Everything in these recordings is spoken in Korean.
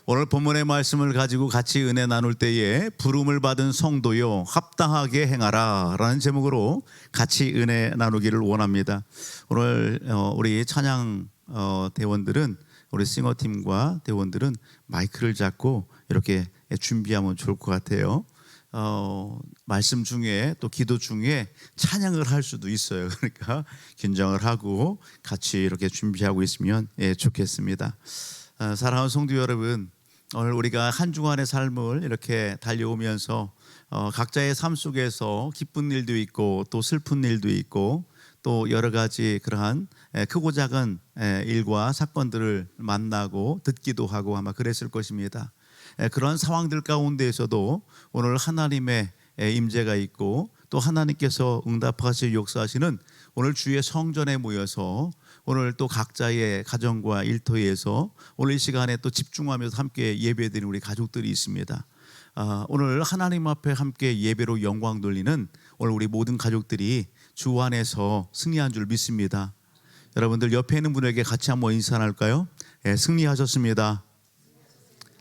오늘 본문의 말씀을 가지고 같이 은혜 나눌 때에 부름을 받은 성도요 합당하게 행하라 라는 제목으로 같이 은혜 나누기를 원합니다. 오늘 우리 찬양 대원들은, 우리 싱어팀과 대원들은 마이크를 잡고 이렇게 준비하면 좋을 것 같아요. 말씀 중에 또 기도 중에 찬양을 할 수도 있어요. 그러니까 긴장을 하고 같이 이렇게 준비하고 있으면 좋겠습니다. 사랑하는 성도 여러분, 오늘 우리가 한 주간의 삶을 이렇게 달려오면서 각자의 삶 속에서 기쁜 일도 있고 또 슬픈 일도 있고 또 여러 가지 그러한 크고 작은 일과 사건들을 만나고 듣기도 하고 아마 그랬을 것입니다. 그런 상황들 가운데에서도 오늘 하나님의 임재가 있고 또 하나님께서 응답하시고 역사하시는 오늘 주의 성전에 모여서 오늘 또 각자의 가정과 일터에서 오늘 이 시간에 또 집중하면서 함께 예배드리는 우리 가족들이 있습니다. 오늘 하나님 앞에 함께 예배로 영광 돌리는 오늘 우리 모든 가족들이 주 안에서 승리한 줄 믿습니다. 여러분들 옆에 있는 분에게 같이 한번 인사 나눌까요? 승리하셨습니다.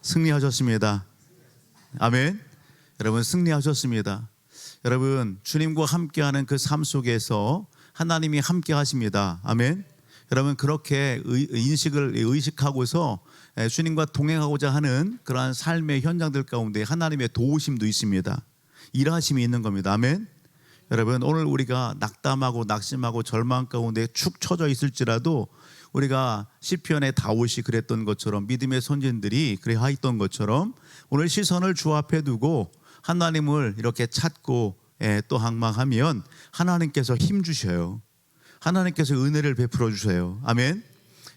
승리하셨습니다. 아멘. 여러분 승리하셨습니다. 여러분 주님과 함께하는 그 삶 속에서 하나님이 함께 하십니다. 아멘. 여러분 그렇게 의식하고서 주님과 동행하고자 하는 그러한 삶의 현장들 가운데 하나님의 도우심도 있습니다. 일하심이 있는 겁니다. 아멘. 여러분 오늘 우리가 낙담하고 낙심하고 절망 가운데 축 처져 있을지라도 우리가 시편의 다윗이 그랬던 것처럼 믿음의 선진들이 그래 하였던 것처럼 오늘 시선을 주 앞에 두고 하나님을 이렇게 찾고 또 항망하면 하나님께서 힘 주셔요. 하나님께서 은혜를 베풀어 주세요. 아멘.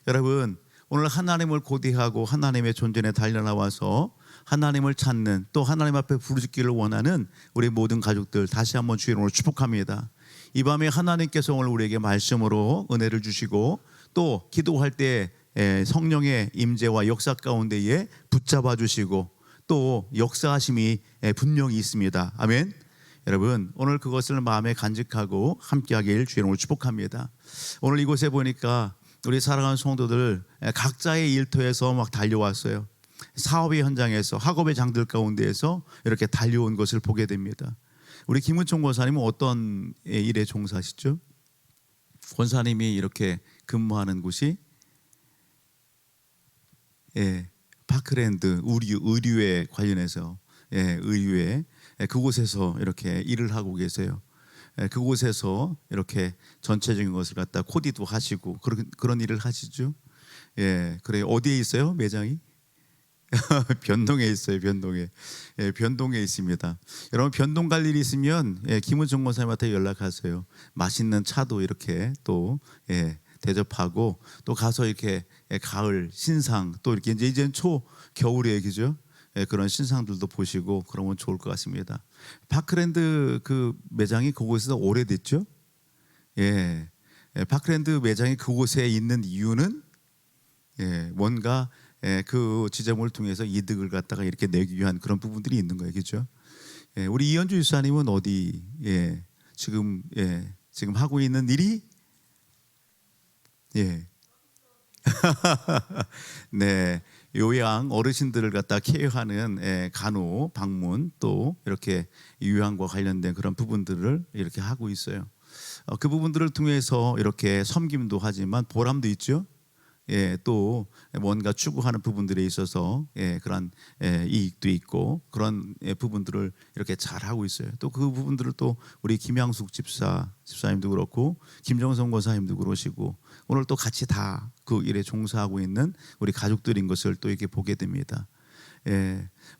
여러분 오늘 하나님을 고대하고 하나님의 존전에 달려나와서 하나님을 찾는 또 하나님 앞에 부르짖기를 원하는 우리 모든 가족들 다시 한번 주의 이름으로 축복합니다. 이 밤에 하나님께서 오늘 우리에게 말씀으로 은혜를 주시고 또 기도할 때 성령의 임재와 역사 가운데에 붙잡아 주시고 또 역사하심이 분명히 있습니다. 아멘. 여러분 오늘 그것을 마음에 간직하고 함께하길 주의 이름으로 축복합니다. 오늘 이곳에 보니까 우리 사랑하는 성도들 각자의 일터에서 막 달려왔어요. 사업의 현장에서 학업의 장들 가운데에서 이렇게 달려온 것을 보게 됩니다. 우리 김은총 권사님은 어떤 일에 종사하시죠? 권사님이 이렇게 근무하는 곳이 파크랜드 의류에 관련해서 의류에 그곳에서 이렇게 일을 하고 계세요. 그곳에서 이렇게 전체적인 것을 갖다 코디도 하시고 그런 일을 하시죠. 그래 어디에 있어요? 매장이? 변동에 있어요. 변동에 있습니다. 여러분 변동 갈 일이 있으면 김은정 권사님한테 연락하세요. 맛있는 차도 이렇게 또 대접하고 또 가서 이렇게 가을 신상 또 이렇게 이제는 초 겨울에 그죠? 그런 신상들도 보시고 그러면 좋을 것 같습니다. 파크랜드 그 매장이 그곳에서 오래됐죠? 파크랜드 매장이 그곳에 있는 이유는 뭔가 그 지점을 통해서 이득을 갖다가 이렇게 내기 위한 그런 부분들이 있는 거예요, 그렇죠? 우리 이현주 유사님은 어디 지금 하고 있는 일이 네. 요양 어르신들을 갖다 케어하는 간호, 방문 또 이렇게 요양과 관련된 그런 부분들을 이렇게 하고 있어요. 그 부분들을 통해서 이렇게 섬김도 하지만 보람도 있죠. 또 뭔가 추구하는 부분들에 있어서 그런 이익도 있고 그런 부분들을 이렇게 잘 하고 있어요. 또 그 부분들을 또 우리 김양숙 집사님도 그렇고 김정성 권사님도 그러시고 오늘 또 같이 다 그 일에 종사하고 있는 우리 가족들인 것을 또 이렇게 보게 됩니다.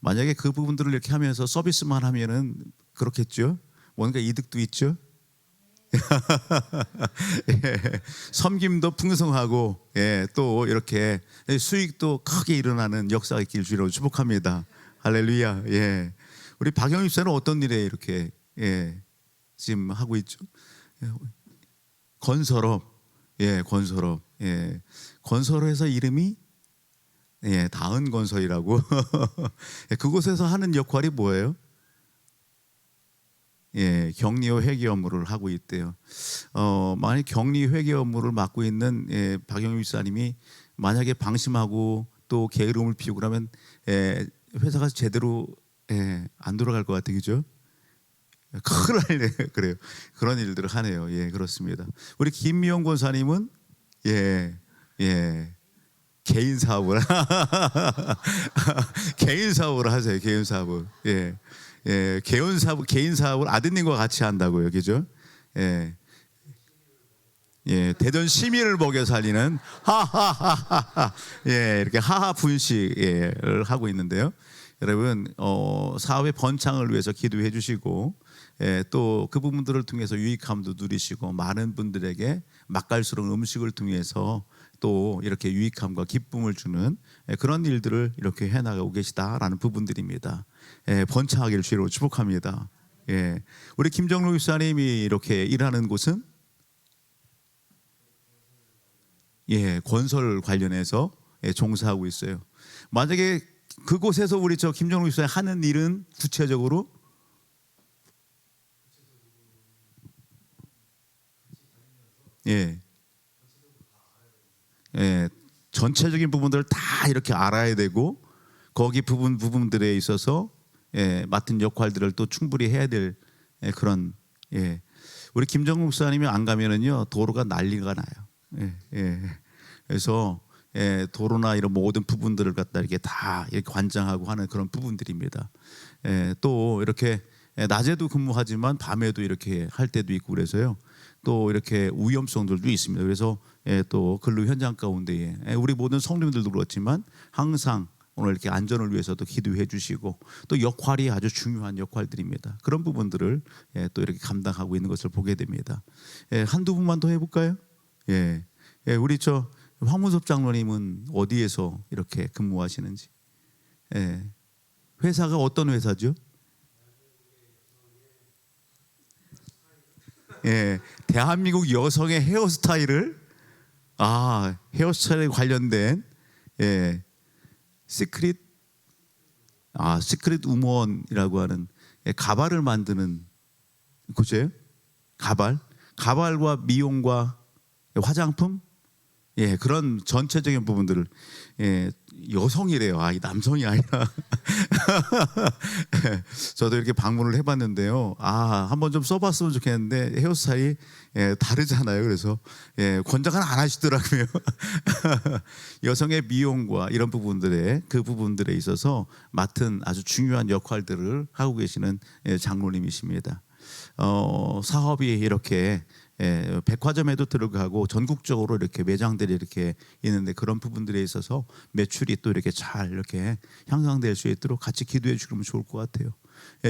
만약에 그 부분들을 이렇게 하면서 서비스만 하면은 그렇겠죠. 뭔가 이득도 있죠. 섬김도 풍성하고 또 이렇게 수익도 크게 일어나는 역사가 있길 주로 축복합니다. 할렐루야. 우리 박영희 씨는 어떤 일에 이렇게 지금 하고 있죠? 건설업. 건설업에서 이름이 다은 건설이라고. 그곳에서 하는 역할이 뭐예요? 격리와 회계 업무를 하고 있대요. 만약 격리 회계 업무를 맡고 있는 박영희 집사님이 만약에 방심하고 또 게으름을 피우고 그러면 회사가 제대로 안 돌아갈 것 같아, 그죠? 큰일 날래 그래요. 그런 일들을 하네요. 예, 그렇습니다. 우리 김미영 권사님은 개인 사업을 개인 사업을 하세요. 개인 사업을 개인 사업을 아드님과 같이 한다고요, 그죠? 대전 시민을 먹여 살리는 하하하하 이렇게 하하 분식을 하고 있는데요. 여러분 사업의 번창을 위해서 기도해 주시고 또 그 부분들을 통해서 유익함도 누리시고 많은 분들에게 맛깔스러운 음식을 통해서 또 이렇게 유익함과 기쁨을 주는 그런 일들을 이렇게 해나가고 계시다라는 부분들입니다. 번창하기를 주로 축복합니다. 우리 김정로 목사님이 이렇게 일하는 곳은 건설 관련해서 종사하고 있어요. 만약에 그곳에서 우리 김정로 목사님 하는 일은 구체적으로 전체적인 부분들을 다 이렇게 알아야 되고 거기 부분들에 있어서 맡은 역할들을 또 충분히 해야 될 그런 우리 김정국 목사님이 안 가면은요 도로가 난리가 나요. 그래서 도로나 이런 모든 부분들을 갖다 이렇게 다 이렇게 관장하고 하는 그런 부분들입니다. 또 이렇게 낮에도 근무하지만 밤에도 이렇게 할 때도 있고 그래서요. 또 이렇게 위험성들도 있습니다. 그래서 또 근로 현장 가운데에 우리 모든 성도님들도 그렇지만 항상 오늘 이렇게 안전을 위해서도 기도해 주시고 또 역할이 아주 중요한 역할들입니다. 그런 부분들을 또 이렇게 감당하고 있는 것을 보게 됩니다. 한두 분만 더 해볼까요? 우리 황문섭 장로님은 어디에서 이렇게 근무하시는지? 회사가 어떤 회사죠? 대한민국 여성의 헤어스타일에 관련된 시크릿 우먼이라고 하는 가발을 만드는 곳이에요. 가발과 미용과 화장품 그런 전체적인 부분들을 여성이래요. 이 남성이 아니라. 저도 이렇게 방문을 해봤는데요. 한번 좀 써봤으면 좋겠는데 헤어스타일이 다르잖아요. 그래서 권장은 안 하시더라고요. 여성의 미용과 이런 부분들에 그 부분들에 있어서 맡은 아주 중요한 역할들을 하고 계시는 장로님이십니다. 사업이 이렇게 백화점에도 들어가고 전국적으로 이렇게 매장들이 이렇게 있는데 그런 부분들에 있어서 매출이 또 이렇게 잘 이렇게 향상될 수 있도록 같이 기도해 주시면 좋을 것 같아요.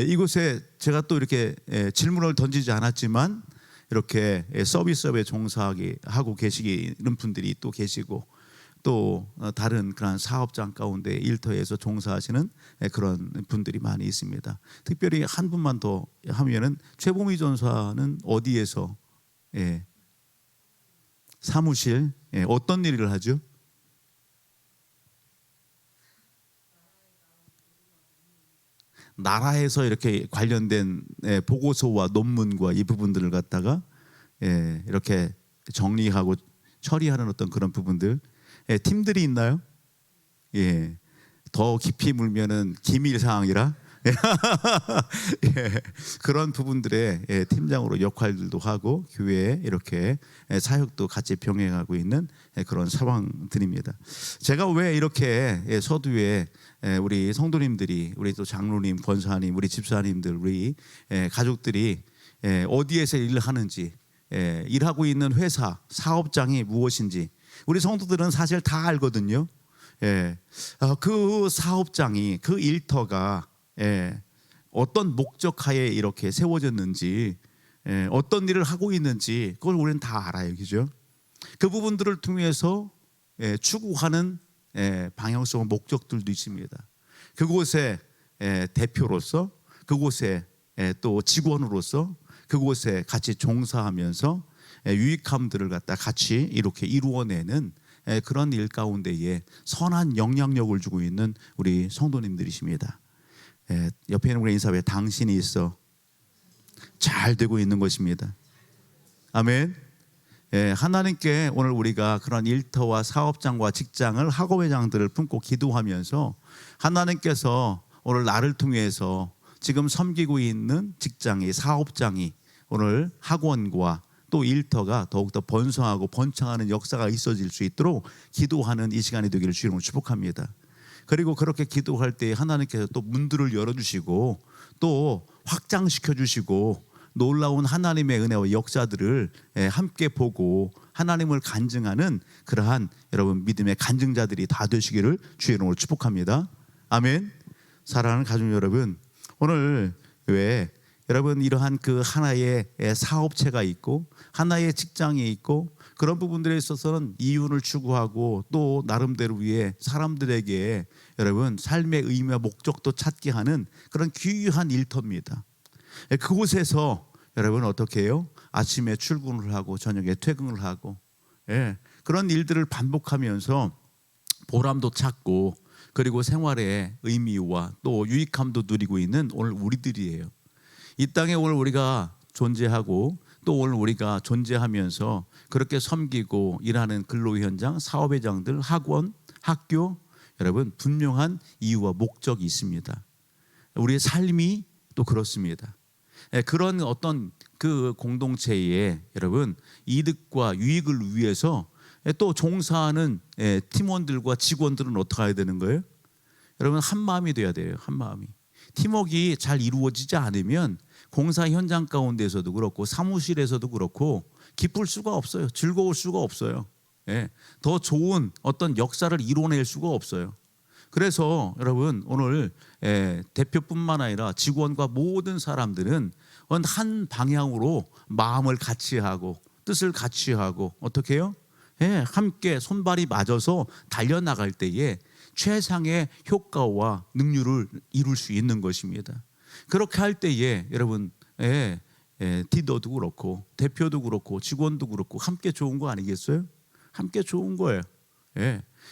이곳에 제가 또 이렇게 질문을 던지지 않았지만 이렇게 서비스업에 종사하고 계시는 분들이 또 계시고 또 다른 그런 사업장 가운데 일터에서 종사하시는 그런 분들이 많이 있습니다. 특별히 한 분만 더 하면은 최보미 전사는 어디에서 사무실 어떤 일을 하죠? 나라에서 이렇게 관련된 보고서와 논문과 이 부분들을 갖다가 이렇게 정리하고 처리하는 어떤 그런 부분들 팀들이 있나요? 더 깊이 물면은 기밀 사항이라 그런 부분들의 팀장으로 역할들도 하고 교회에 이렇게 사역도 같이 병행하고 있는 그런 상황들입니다. 제가 왜 이렇게 서두에 우리 성도님들이 우리 또 장로님, 권사님, 우리 집사님들, 우리 가족들이 어디에서 일을 하는지 일하고 있는 회사, 사업장이 무엇인지 우리 성도들은 사실 다 알거든요. 그 사업장이 그 일터가 어떤 목적하에 이렇게 세워졌는지 어떤 일을 하고 있는지 그걸 우리는 다 알아요. 그죠? 그 부분들을 통해서 추구하는 방향성 목적들도 있습니다. 그곳에 대표로서 그곳에 또 직원으로서 그곳에 같이 종사하면서 유익함들을 갖다 같이 이렇게 이루어내는 그런 일 가운데에 선한 영향력을 주고 있는 우리 성도님들이십니다. 옆에 있는 우리 인사에 당신이 있어 잘 되고 있는 것입니다. 아멘. 하나님께 오늘 우리가 그런 일터와 사업장과 직장을 학업회장들을 품고 기도하면서 하나님께서 오늘 나를 통해서 지금 섬기고 있는 직장이 사업장이 오늘 학원과 또 일터가 더욱더 번성하고 번창하는 역사가 있어질 수 있도록 기도하는 이 시간이 되기를 주님으로 축복합니다. 그리고 그렇게 기도할 때 하나님께서 또 문들을 열어주시고 또 확장시켜 주시고 놀라운 하나님의 은혜와 역사들을 함께 보고 하나님을 간증하는 그러한 여러분 믿음의 간증자들이 다 되시기를 주의 이름으로 축복합니다. 아멘. 사랑하는 가족 여러분, 오늘 왜 여러분 이러한 그 하나의 사업체가 있고 하나의 직장이 있고 그런 부분들에 있어서는 이윤을 추구하고 또 나름대로 위해 사람들에게 여러분 삶의 의미와 목적도 찾게 하는 그런 귀한 일터입니다. 그곳에서 여러분 어떻게 해요? 아침에 출근을 하고 저녁에 퇴근을 하고 그런 일들을 반복하면서 보람도 찾고 그리고 생활의 의미와 또 유익함도 누리고 있는 오늘 우리들이에요. 이 땅에 오늘 우리가 존재하고 또 오늘 우리가 존재하면서 그렇게 섬기고 일하는 근로 현장, 사업의 장들, 학원, 학교 여러분 분명한 이유와 목적이 있습니다. 우리의 삶이 또 그렇습니다. 그런 어떤 그 공동체에 여러분 이득과 유익을 위해서 또 종사하는 팀원들과 직원들은 어떻게 해야 되는 거예요? 여러분 한 마음이 돼야 돼요. 한 마음이. 팀워크가 잘 이루어지지 않으면 공사 현장 가운데서도 그렇고 사무실에서도 그렇고 기쁠 수가 없어요. 즐거울 수가 없어요. 더 좋은 어떤 역사를 이뤄낼 수가 없어요. 그래서 여러분 오늘 대표뿐만 아니라 직원과 모든 사람들은 한 방향으로 마음을 같이 하고 뜻을 같이 하고 어떻게 해요? 함께 손발이 맞아서 달려나갈 때에 최상의 효과와 능률을 이룰 수 있는 것입니다. 그렇게 할 때에 여러분 리더도 그렇고 대표도 그렇고 직원도 그렇고 함께 좋은 거 아니겠어요? 함께 좋은 거예요.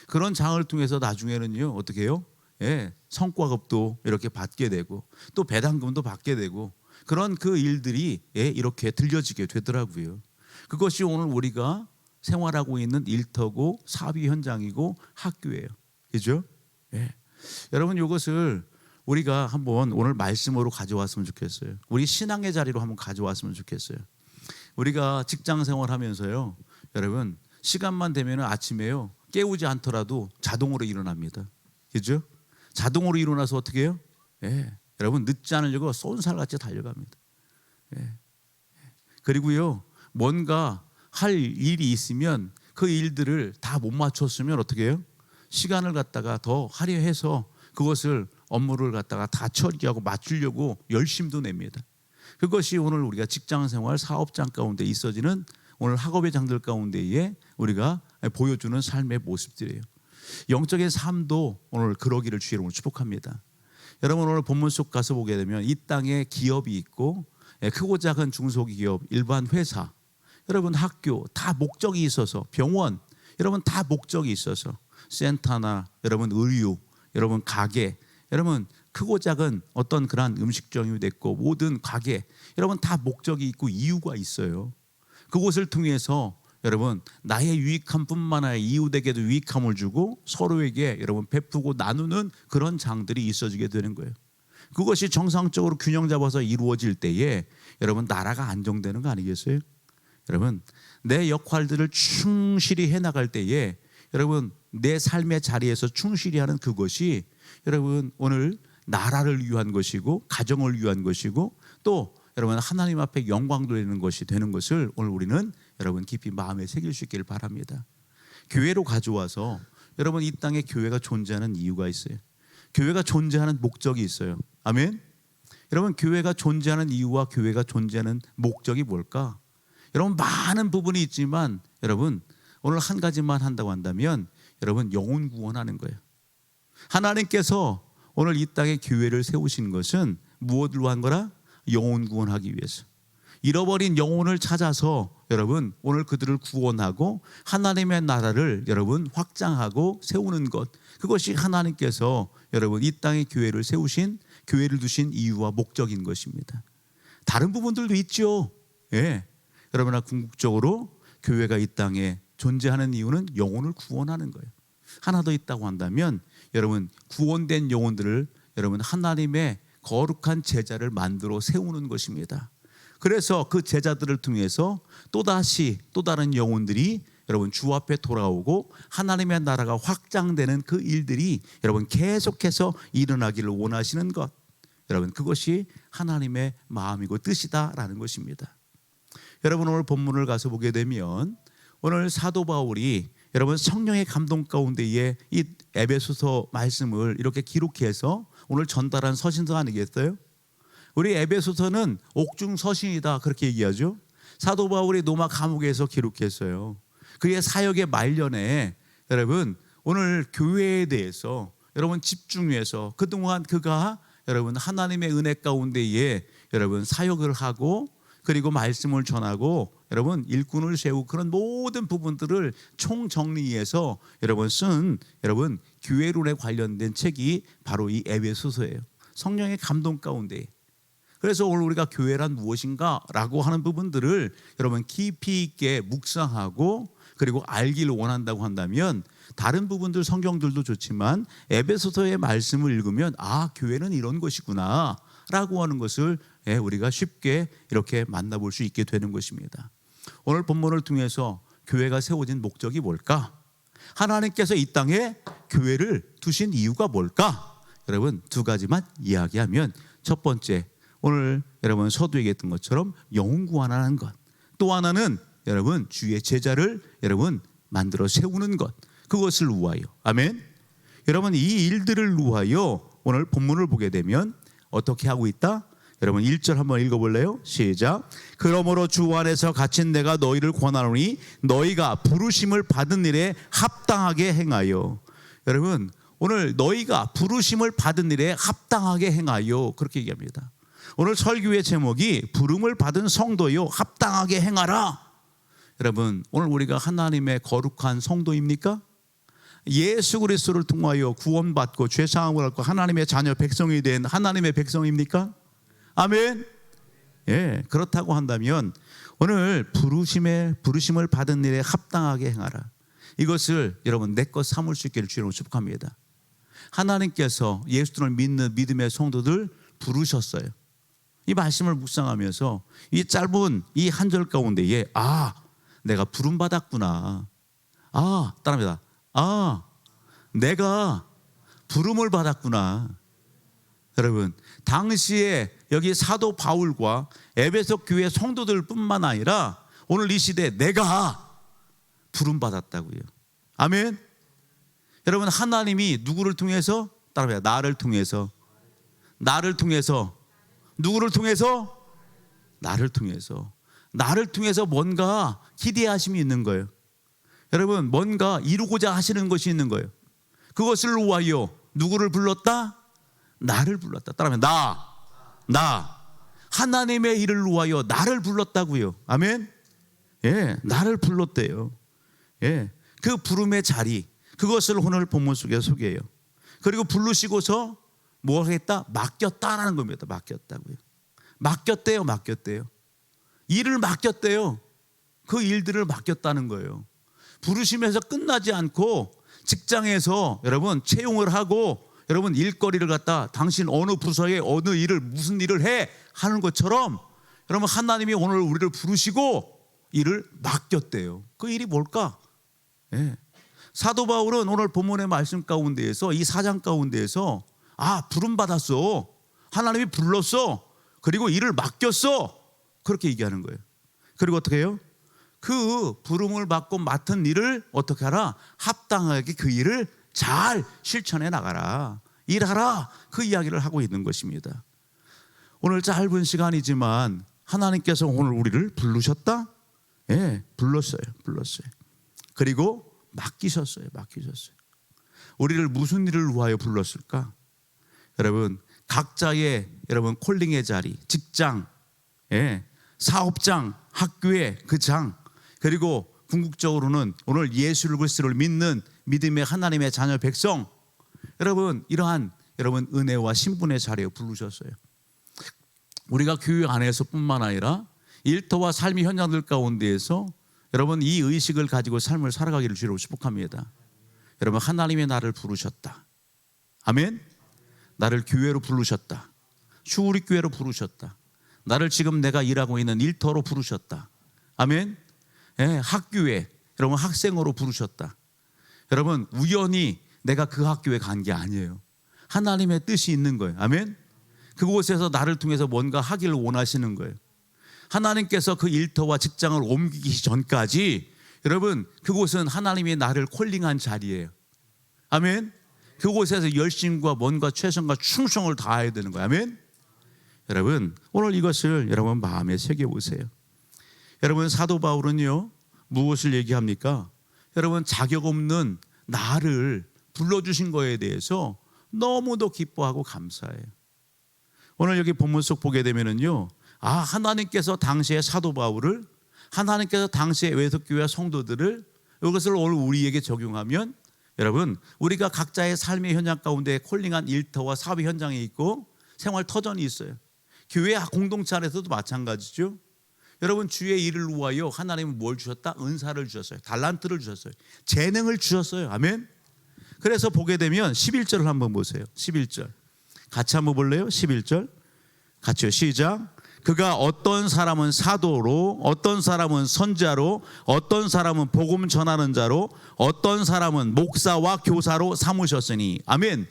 그런 장을 통해서 나중에는요 어떻게 해요? 성과급도 이렇게 받게 되고 또 배당금도 받게 되고 그런 그 일들이 이렇게 들려지게 되더라고요. 그것이 오늘 우리가 생활하고 있는 일터고 사업의 현장이고 학교예요. 그죠? 여러분 이것을 우리가 한번 오늘 말씀으로 가져왔으면 좋겠어요. 우리 신앙의 자리로 한번 가져왔으면 좋겠어요. 우리가 직장 생활하면서요 여러분 시간만 되면 아침에요 깨우지 않더라도 자동으로 일어납니다. 그죠? 자동으로 일어나서 어떻게 해요? 여러분 늦지 않으려고 쏜살같이 달려갑니다. 그리고요 뭔가 할 일이 있으면 그 일들을 다 못 맞췄으면 어떻게 해요? 시간을 갖다가 더 하려 해서 그것을 업무를 갖다가 다 처리하고 맞추려고 열심도 냅니다. 그것이 오늘 우리가 직장생활 사업장 가운데 있어지는 오늘 학업의 장들 가운데에 우리가 보여주는 삶의 모습들이에요. 영적인 삶도 오늘 그러기를 주의 이름으로 축복합니다. 여러분 오늘 본문 속 가서 보게 되면 이 땅에 기업이 있고 크고 작은 중소기업, 일반 회사, 여러분 학교 다 목적이 있어서 병원 여러분 다 목적이 있어서 센터나 여러분 의류, 여러분 가게, 여러분 크고 작은 어떤 그러한 음식점이 됐고 모든 가게 여러분 다 목적이 있고 이유가 있어요. 그곳을 통해서 여러분 나의 유익함뿐만 아니라 이웃에게도 유익함을 주고 서로에게 여러분 베푸고 나누는 그런 장들이 있어지게 되는 거예요. 그것이 정상적으로 균형 잡아서 이루어질 때에 여러분 나라가 안정되는 거 아니겠어요? 여러분 내 역할들을 충실히 해나갈 때에 여러분 내 삶의 자리에서 충실히 하는 그것이 여러분 오늘 나라를 위한 것이고 가정을 위한 것이고 또 여러분 하나님 앞에 영광 돌리는 것이 되는 것을 오늘 우리는 여러분 깊이 마음에 새길 수 있기를 바랍니다. 교회로 가져와서 여러분 이 땅에 교회가 존재하는 이유가 있어요. 교회가 존재하는 목적이 있어요. 아멘. 여러분 교회가 존재하는 이유와 교회가 존재하는 목적이 뭘까? 여러분 많은 부분이 있지만 여러분 오늘 한 가지만 한다고 한다면 여러분 영혼 구원하는 거예요. 하나님께서 오늘 이 땅에 교회를 세우신 것은 무엇으로 한 거라? 영혼 구원하기 위해서. 잃어버린 영혼을 찾아서 여러분 오늘 그들을 구원하고 하나님의 나라를 여러분 확장하고 세우는 것, 그것이 하나님께서 여러분 이 땅에 교회를 세우신, 교회를 두신 이유와 목적인 것입니다. 다른 부분들도 있죠. 그러나 궁극적으로 교회가 이 땅에 존재하는 이유는 영혼을 구원하는 거예요. 하나 더 있다고 한다면 여러분, 구원된 영혼들을 여러분 하나님의 거룩한 제자를 만들어 세우는 것입니다. 그래서 그 제자들을 통해서 또다시 또 다른 영혼들이 여러분 주 앞에 돌아오고 하나님의 나라가 확장되는 그 일들이 여러분 계속해서 일어나기를 원하시는 것, 여러분 그것이 하나님의 마음이고 뜻이다라는 것입니다. 여러분, 오늘 본문을 가서 보게 되면 오늘 사도 바울이 여러분 성령의 감동 가운데에 이 에베소서 말씀을 이렇게 기록해서 오늘 전달한 서신서 아니겠어요? 우리 에베소서는 옥중 서신이다 그렇게 얘기하죠. 사도 바울이 로마 감옥에서 기록했어요. 그의 사역의 말년에 여러분 오늘 교회에 대해서 여러분 집중해서 그동안 그가 여러분 하나님의 은혜 가운데에 여러분 사역을 하고 그리고 말씀을 전하고 여러분 일꾼을 세우고 그런 모든 부분들을 총정리해서 여러분 쓴 여러분 교회론에 관련된 책이 바로 이 에베소서예요. 성령의 감동 가운데. 그래서 오늘 우리가 교회란 무엇인가 라고 하는 부분들을 여러분 깊이 있게 묵상하고 그리고 알기를 원한다고 한다면 다른 부분들 성경들도 좋지만 에베소서의 말씀을 읽으면 아, 교회는 이런 것이구나 라고 하는 것을 우리가 쉽게 이렇게 만나볼 수 있게 되는 것입니다. 오늘 본문을 통해서 교회가 세워진 목적이 뭘까? 하나님께서 이 땅에 교회를 두신 이유가 뭘까? 여러분 두 가지만 이야기하면 첫 번째, 오늘 여러분 서두에 얘기했던 것처럼 영혼 구원하는 것, 또 하나는 여러분 주의 제자를 여러분 만들어 세우는 것, 그것을 위하여. 아멘. 여러분 이 일들을 위하여 오늘 본문을 보게 되면 어떻게 하고 있다? 여러분 1절 한번 읽어볼래요? 시작. 그러므로 주 안에서 갇힌 내가 너희를 권하노니 너희가 부르심을 받은 일에 합당하게 행하여. 여러분 오늘 너희가 부르심을 받은 일에 합당하게 행하여 그렇게 얘기합니다. 오늘 설교의 제목이 부름을 받은 성도요 합당하게 행하라. 여러분 오늘 우리가 하나님의 거룩한 성도입니까? 예수 그리스도를 통하여 구원받고 죄사함을 받고 하나님의 자녀 백성이 된 하나님의 백성입니까? 아멘. 예, 그렇다고 한다면 오늘 부르심을 받은 일에 합당하게 행하라. 이것을 여러분 내 것 삼을 수 있기를 주님으로 축복합니다. 하나님께서 예수를 믿는 믿음의 성도들 부르셨어요. 이 말씀을 묵상하면서 이 짧은 이 한 절 가운데에 아, 내가 부름 받았구나. 아, 따라합니다. 아, 내가 부름을 받았구나. 여러분 당시에 여기 사도 바울과 에베소 교회 성도들뿐만 아니라 오늘 이 시대에 내가 부름 받았다고요. 아멘. 여러분 하나님이 누구를 통해서? 따라합니다. 나를 통해서. 나를 통해서. 누구를 통해서? 나를 통해서. 나를 통해서 뭔가 기대하심이 있는 거예요. 여러분 뭔가 이루고자 하시는 것이 있는 거예요. 그것을 위하여 누구를 불렀다? 나를 불렀다. 따라하면 나 하나님의 일을 위하여 나를 불렀다고요. 아멘. 예, 나를 불렀대요. 예, 그 부름의 자리, 그것을 오늘 본문 속에 소개해요. 그리고 부르시고서 뭐 하겠다? 맡겼다라는 겁니다. 맡겼다고요. 맡겼대요. 일을 맡겼대요. 그 일들을 맡겼다는 거예요. 부르심에서 끝나지 않고 직장에서 여러분 채용을 하고 여러분 일거리를 갖다 당신 어느 부서에 어느 일을 무슨 일을 해 하는 것처럼 여러분 하나님이 오늘 우리를 부르시고 일을 맡겼대요. 그 일이 뭘까? 예. 사도 바울은 오늘 본문의 말씀 가운데에서 이 4장 가운데에서 아, 부름 받았어. 하나님이 불렀어. 그리고 일을 맡겼어. 그렇게 얘기하는 거예요. 그리고 어떻게 해요? 그 부름을 받고 맡은 일을 어떻게 하라? 합당하게 그 일을 잘 실천해 나가라. 일하라. 그 이야기를 하고 있는 것입니다. 오늘 짧은 시간이지만 하나님께서 오늘 우리를 부르셨다? 예, 불렀어요. 그리고 맡기셨어요. 우리를 무슨 일을 위하여 불렀을까? 여러분 각자의 여러분 콜링의 자리, 직장, 예, 사업장, 학교의 그 장, 그리고 궁극적으로는 오늘 예수 그리스도를 믿는 믿음의 하나님의 자녀 백성, 여러분 이러한 여러분 은혜와 신분의 자리에 부르셨어요. 우리가 교회 안에서뿐만 아니라 일터와 삶의 현장들 가운데에서 여러분 이 의식을 가지고 삶을 살아가기를 주로 축복합니다. 여러분 하나님이 나를 부르셨다. 아멘. 나를 교회로 부르셨다. 슈우리교회로 부르셨다. 나를 지금 내가 일하고 있는 일터로 부르셨다. 아멘. 예, 학교에 여러분 학생으로 부르셨다. 여러분 우연히 내가 그 학교에 간 게 아니에요. 하나님의 뜻이 있는 거예요. 아멘. 그곳에서 나를 통해서 뭔가 하기를 원하시는 거예요. 하나님께서 그 일터와 직장을 옮기기 전까지 여러분 그곳은 하나님이 나를 콜링한 자리예요. 아멘. 그곳에서 열심과 뭔가 최선과 충성을 다해야 되는 거예요. 아멘. 여러분 오늘 이것을 여러분 마음에 새겨보세요. 여러분 사도 바울은요 무엇을 얘기합니까? 여러분 자격 없는 나를 불러주신 거에 대해서 너무도 기뻐하고 감사해요. 오늘 여기 본문 속 보게 되면은요, 하나님께서 당시에 사도 바울을, 하나님께서 당시에 에베소교회 성도들을 이것을 오늘 우리에게 적용하면 여러분 우리가 각자의 삶의 현장 가운데 콜링한 일터와 사회 현장에 있고 생활 터전이 있어요. 교회 공동체 안에서도 마찬가지죠. 여러분 주의 일을 위하여 하나님은 뭘 주셨다? 은사를 주셨어요. 달란트를 주셨어요. 재능을 주셨어요. 아멘. 그래서 보게 되면 11절을 한번 보세요. 11절 같이 한번 볼래요? 11절 같이요. 시작. 그가 어떤 사람은 사도로, 어떤 사람은 선지자로, 어떤 사람은 복음 전하는 자로, 어떤 사람은 목사와 교사로 삼으셨으니. 아멘.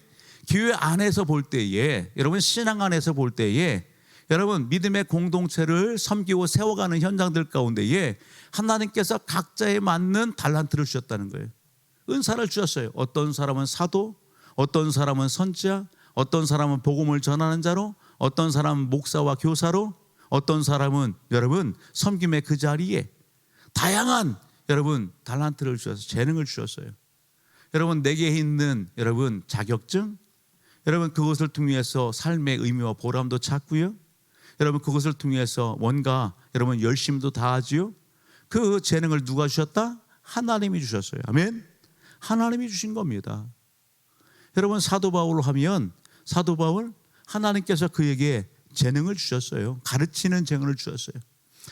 교회 안에서 볼 때에, 여러분 신앙 안에서 볼 때에 여러분 믿음의 공동체를 섬기고 세워가는 현장들 가운데에 하나님께서 각자에 맞는 달란트를 주셨다는 거예요. 은사를 주셨어요. 어떤 사람은 사도, 어떤 사람은 선지자, 어떤 사람은 복음을 전하는 자로, 어떤 사람은 목사와 교사로, 어떤 사람은 여러분 섬김의 그 자리에 다양한 여러분 달란트를 주셔서 재능을 주셨어요. 여러분 내게 있는 여러분 자격증, 여러분 그것을 통해서 삶의 의미와 보람도 찾고요. 여러분 그것을 통해서 뭔가 여러분 열심도 다하지요. 그 재능을 누가 주셨다? 하나님이 주셨어요. 아멘. 하나님이 주신 겁니다. 여러분 사도 바울로 하면 사도 바울 하나님께서 그에게 재능을 주셨어요. 가르치는 재능을 주셨어요.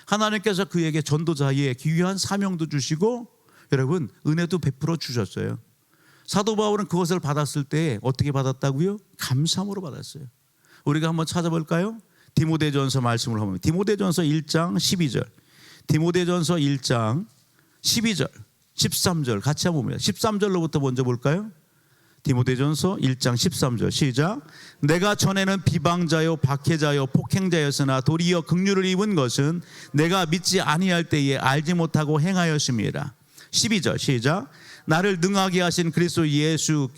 하나님께서 그에게 전도자의 귀한 사명도 주시고 여러분 은혜도 베풀어 주셨어요. 사도 바울은 그것을 받았을 때 어떻게 받았다고요? 감사함으로 받았어요. 우리가 한번 찾아볼까요? 디모데전서 말씀을 보면 디모데전서 1장 12절, 디모데전서 1장 12절, 13절 같이 한번 봅니다. 13절로부터 먼저 볼까요? 디모데전서 1장 13절 시작. 내가 전에는 비방자요 박해자요 폭행자였으나 도리어 긍휼을 입은 것은 내가 믿지 아니할 때에 알지 못하고 행하였습니다. 12절 시작. 나를 능하게 하신 그리스도 예수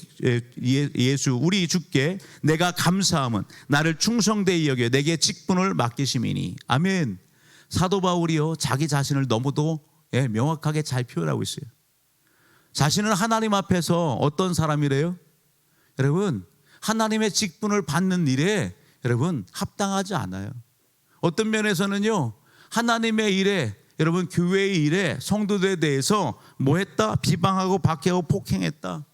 우리 주께 내가 감사함은 나를 충성되이 여겨 내게 직분을 맡기심이니. 아멘. 사도 바울이요 자기 자신을 너무도 명확하게 잘 표현하고 있어요. 자신은 하나님 앞에서 어떤 사람이래요? 여러분 하나님의 직분을 받는 일에 여러분 합당하지 않아요. 어떤 면에서는요 하나님의 일에 여러분 교회의 일에 성도들에 대해서 뭐 했다? 비방하고 박해하고 폭행했다.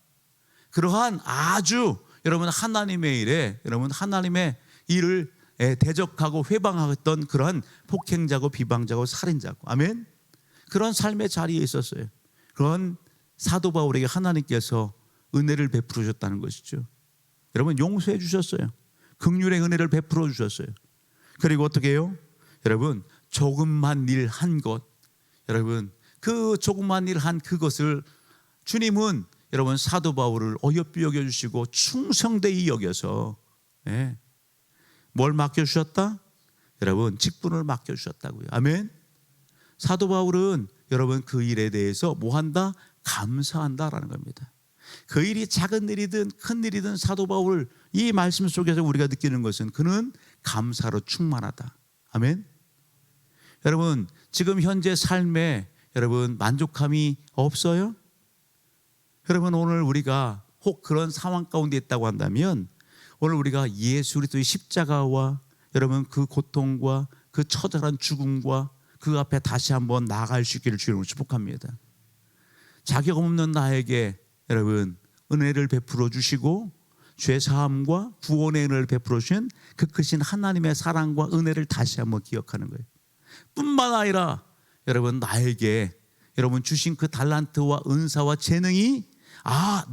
그러한 아주 여러분 하나님의 일에 여러분 하나님의 일을 대적하고 회방했던 그러한 폭행자고 비방자고 살인자고. 아멘. 그런 삶의 자리에 있었어요. 그런 사도 바울에게 하나님께서 은혜를 베풀어 주셨다는 것이죠. 여러분 용서해 주셨어요. 긍휼의 은혜를 베풀어 주셨어요. 그리고 어떻게 해요? 여러분 조금만 일 한 것, 여러분 그 조금만 일 한 그것을 주님은 여러분 사도 바울을 어여삐 여겨주시고 충성되이 여겨서 뭘 맡겨주셨다? 여러분 직분을 맡겨주셨다고요. 아멘. 사도 바울은 여러분 그 일에 대해서 뭐 한다? 감사한다라는 겁니다. 그 일이 작은 일이든 큰 일이든 사도 바울 이 말씀 속에서 우리가 느끼는 것은 그는 감사로 충만하다. 아멘. 여러분 지금 현재 삶에 여러분 만족함이 없어요? 여러분 오늘 우리가 혹 그런 상황 가운데 있다고 한다면 오늘 우리가 예수 그리스도의 십자가와 여러분 그 고통과 그 처절한 죽음과 그 앞에 다시 한번 나아갈 수 있기를 주님으로 축복합니다. 자격 없는 나에게 여러분 은혜를 베풀어 주시고 죄사함과 구원의 은혜를 베풀어 주신 그 크신 하나님의 사랑과 은혜를 다시 한번 기억하는 거예요. 뿐만 아니라 여러분 나에게 여러분 주신 그 달란트와 은사와 재능이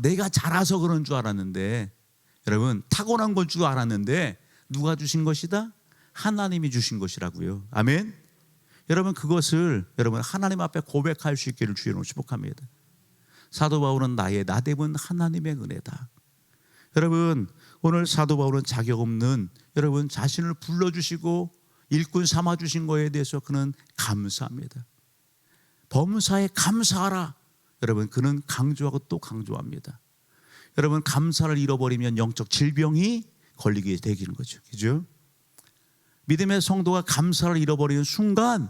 내가 잘해서 그런 줄 알았는데, 여러분 타고난 걸 줄 알았는데 누가 주신 것이다? 하나님이 주신 것이라고요. 아멘. 여러분 그것을 여러분 하나님 앞에 고백할 수 있기를 주의로 축복합니다. 사도 바울은 나의 나됨은 하나님의 은혜다. 여러분 오늘 사도 바울은 자격 없는 여러분 자신을 불러주시고 일꾼 삼아주신 거에 대해서 그는 감사합니다. 범사에 감사하라. 여러분 그는 강조하고 또 강조합니다. 여러분 감사를 잃어버리면 영적 질병이 걸리게 되기는 거죠. 그죠? 믿음의 성도가 감사를 잃어버리는 순간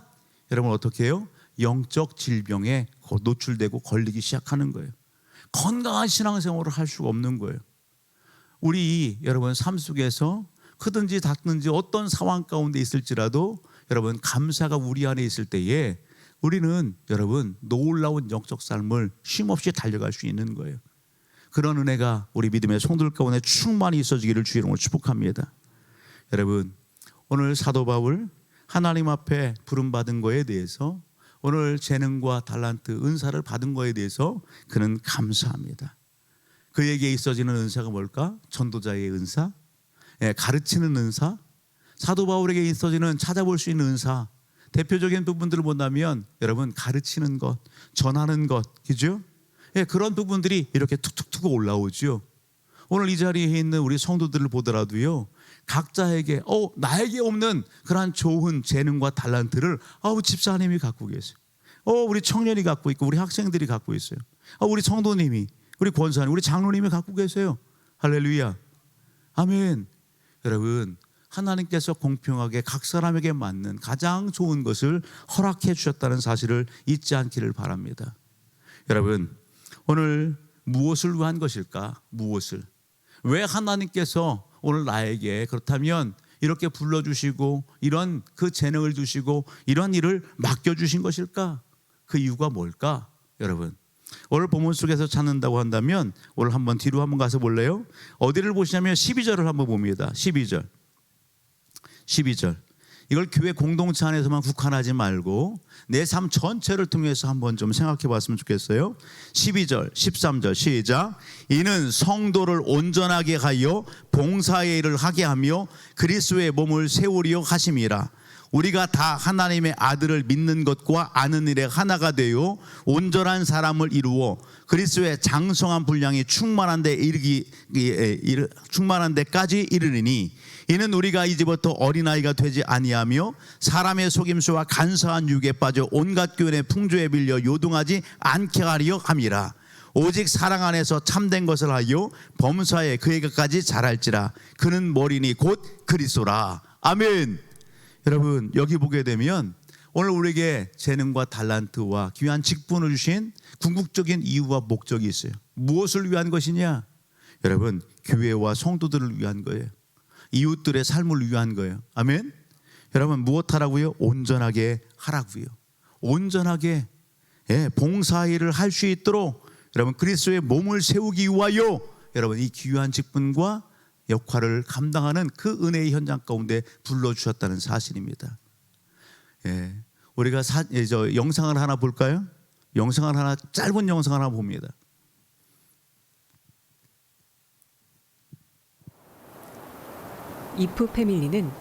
여러분 어떻게 해요? 영적 질병에 노출되고 걸리기 시작하는 거예요. 건강한 신앙생활을 할 수가 없는 거예요. 우리 여러분 삶 속에서 크든지 작든지 어떤 상황 가운데 있을지라도 여러분 감사가 우리 안에 있을 때에 우리는 여러분 놀라운 영적 삶을 쉼없이 달려갈 수 있는 거예요. 그런 은혜가 우리 믿음의 성도들 가운데 충만히 있어지기를 주의 이름으로 축복합니다. 여러분 오늘 사도 바울 하나님 앞에 부름받은 거에 대해서 오늘 재능과 달란트 은사를 받은 거에 대해서 그는 감사합니다. 그에게 있어지는 은사가 뭘까? 전도자의 은사, 가르치는 은사, 사도 바울에게 있어지는 찾아볼 수 있는 은사, 대표적인 부분들을 본다면 여러분 가르치는 것, 전하는 것, 그죠? 그런 부분들이 이렇게 툭툭툭 올라오죠. 오늘 이 자리에 있는 우리 성도들을 보더라도요, 각자에게 나에게 없는 그러한 좋은 재능과 달란트를 집사님이 갖고 계세요. 우리 청년이 갖고 있고 우리 학생들이 갖고 있어요. 우리 성도님이, 우리 권사님, 우리 장로님이 갖고 계세요. 할렐루야. 아멘. 여러분 하나님께서 공평하게 각 사람에게 맞는 가장 좋은 것을 허락해 주셨다는 사실을 잊지 않기를 바랍니다. 여러분 오늘 무엇을 위한 것일까? 무엇을? 왜 하나님께서 오늘 나에게 그렇다면 이렇게 불러주시고 이런 그 재능을 주시고 이런 일을 맡겨주신 것일까? 그 이유가 뭘까? 여러분 오늘 본문 속에서 찾는다고 한다면 오늘 한번 뒤로 한번 가서 볼래요? 어디를 보시냐면 12절을 한번 봅니다. 12절 이걸 교회 공동체 안에서만 국한하지 말고 내 삶 전체를 통해서 한번 좀 생각해 봤으면 좋겠어요. 12절 13절 시작. 이는 성도를 온전하게 하여 봉사의 일을 하게 하며 그리스도의 몸을 세우려 하심이라. 우리가 다 하나님의 아들을 믿는 것과 아는 일에 하나가 되어 온전한 사람을 이루어 그리스도의 장성한 분량이 충만한 데까지 이르리니 이는 우리가 이제부터 어린아이가 되지 아니하며 사람의 속임수와 간사한 유혹에 빠져 온갖 교훈의 풍조에 밀려 요동하지 않게 하려 함이라. 오직 사랑 안에서 참된 것을 하여 범사에 그에게까지 자랄지라. 그는 머리니 곧 그리스도라. 아멘. 여러분 여기 보게 되면 오늘 우리에게 재능과 달란트와 귀한 직분을 주신 궁극적인 이유와 목적이 있어요. 무엇을 위한 것이냐? 여러분 교회와 성도들을 위한 거예요. 이웃들의 삶을 위한 거예요. 아멘. 여러분 무엇 하라고요? 온전하게 하라고요. 온전하게 봉사일을 할 수 있도록 여러분 그리스도의 몸을 세우기 위하여 여러분 이 귀한 직분과 역할을 감당하는 그 은혜의 현장 가운데 불러주셨다는 사실입니다. 우리가 영상을 하나 볼까요? 영상을 하나, 짧은 영상을 하나 봅니다. 이프 패밀리는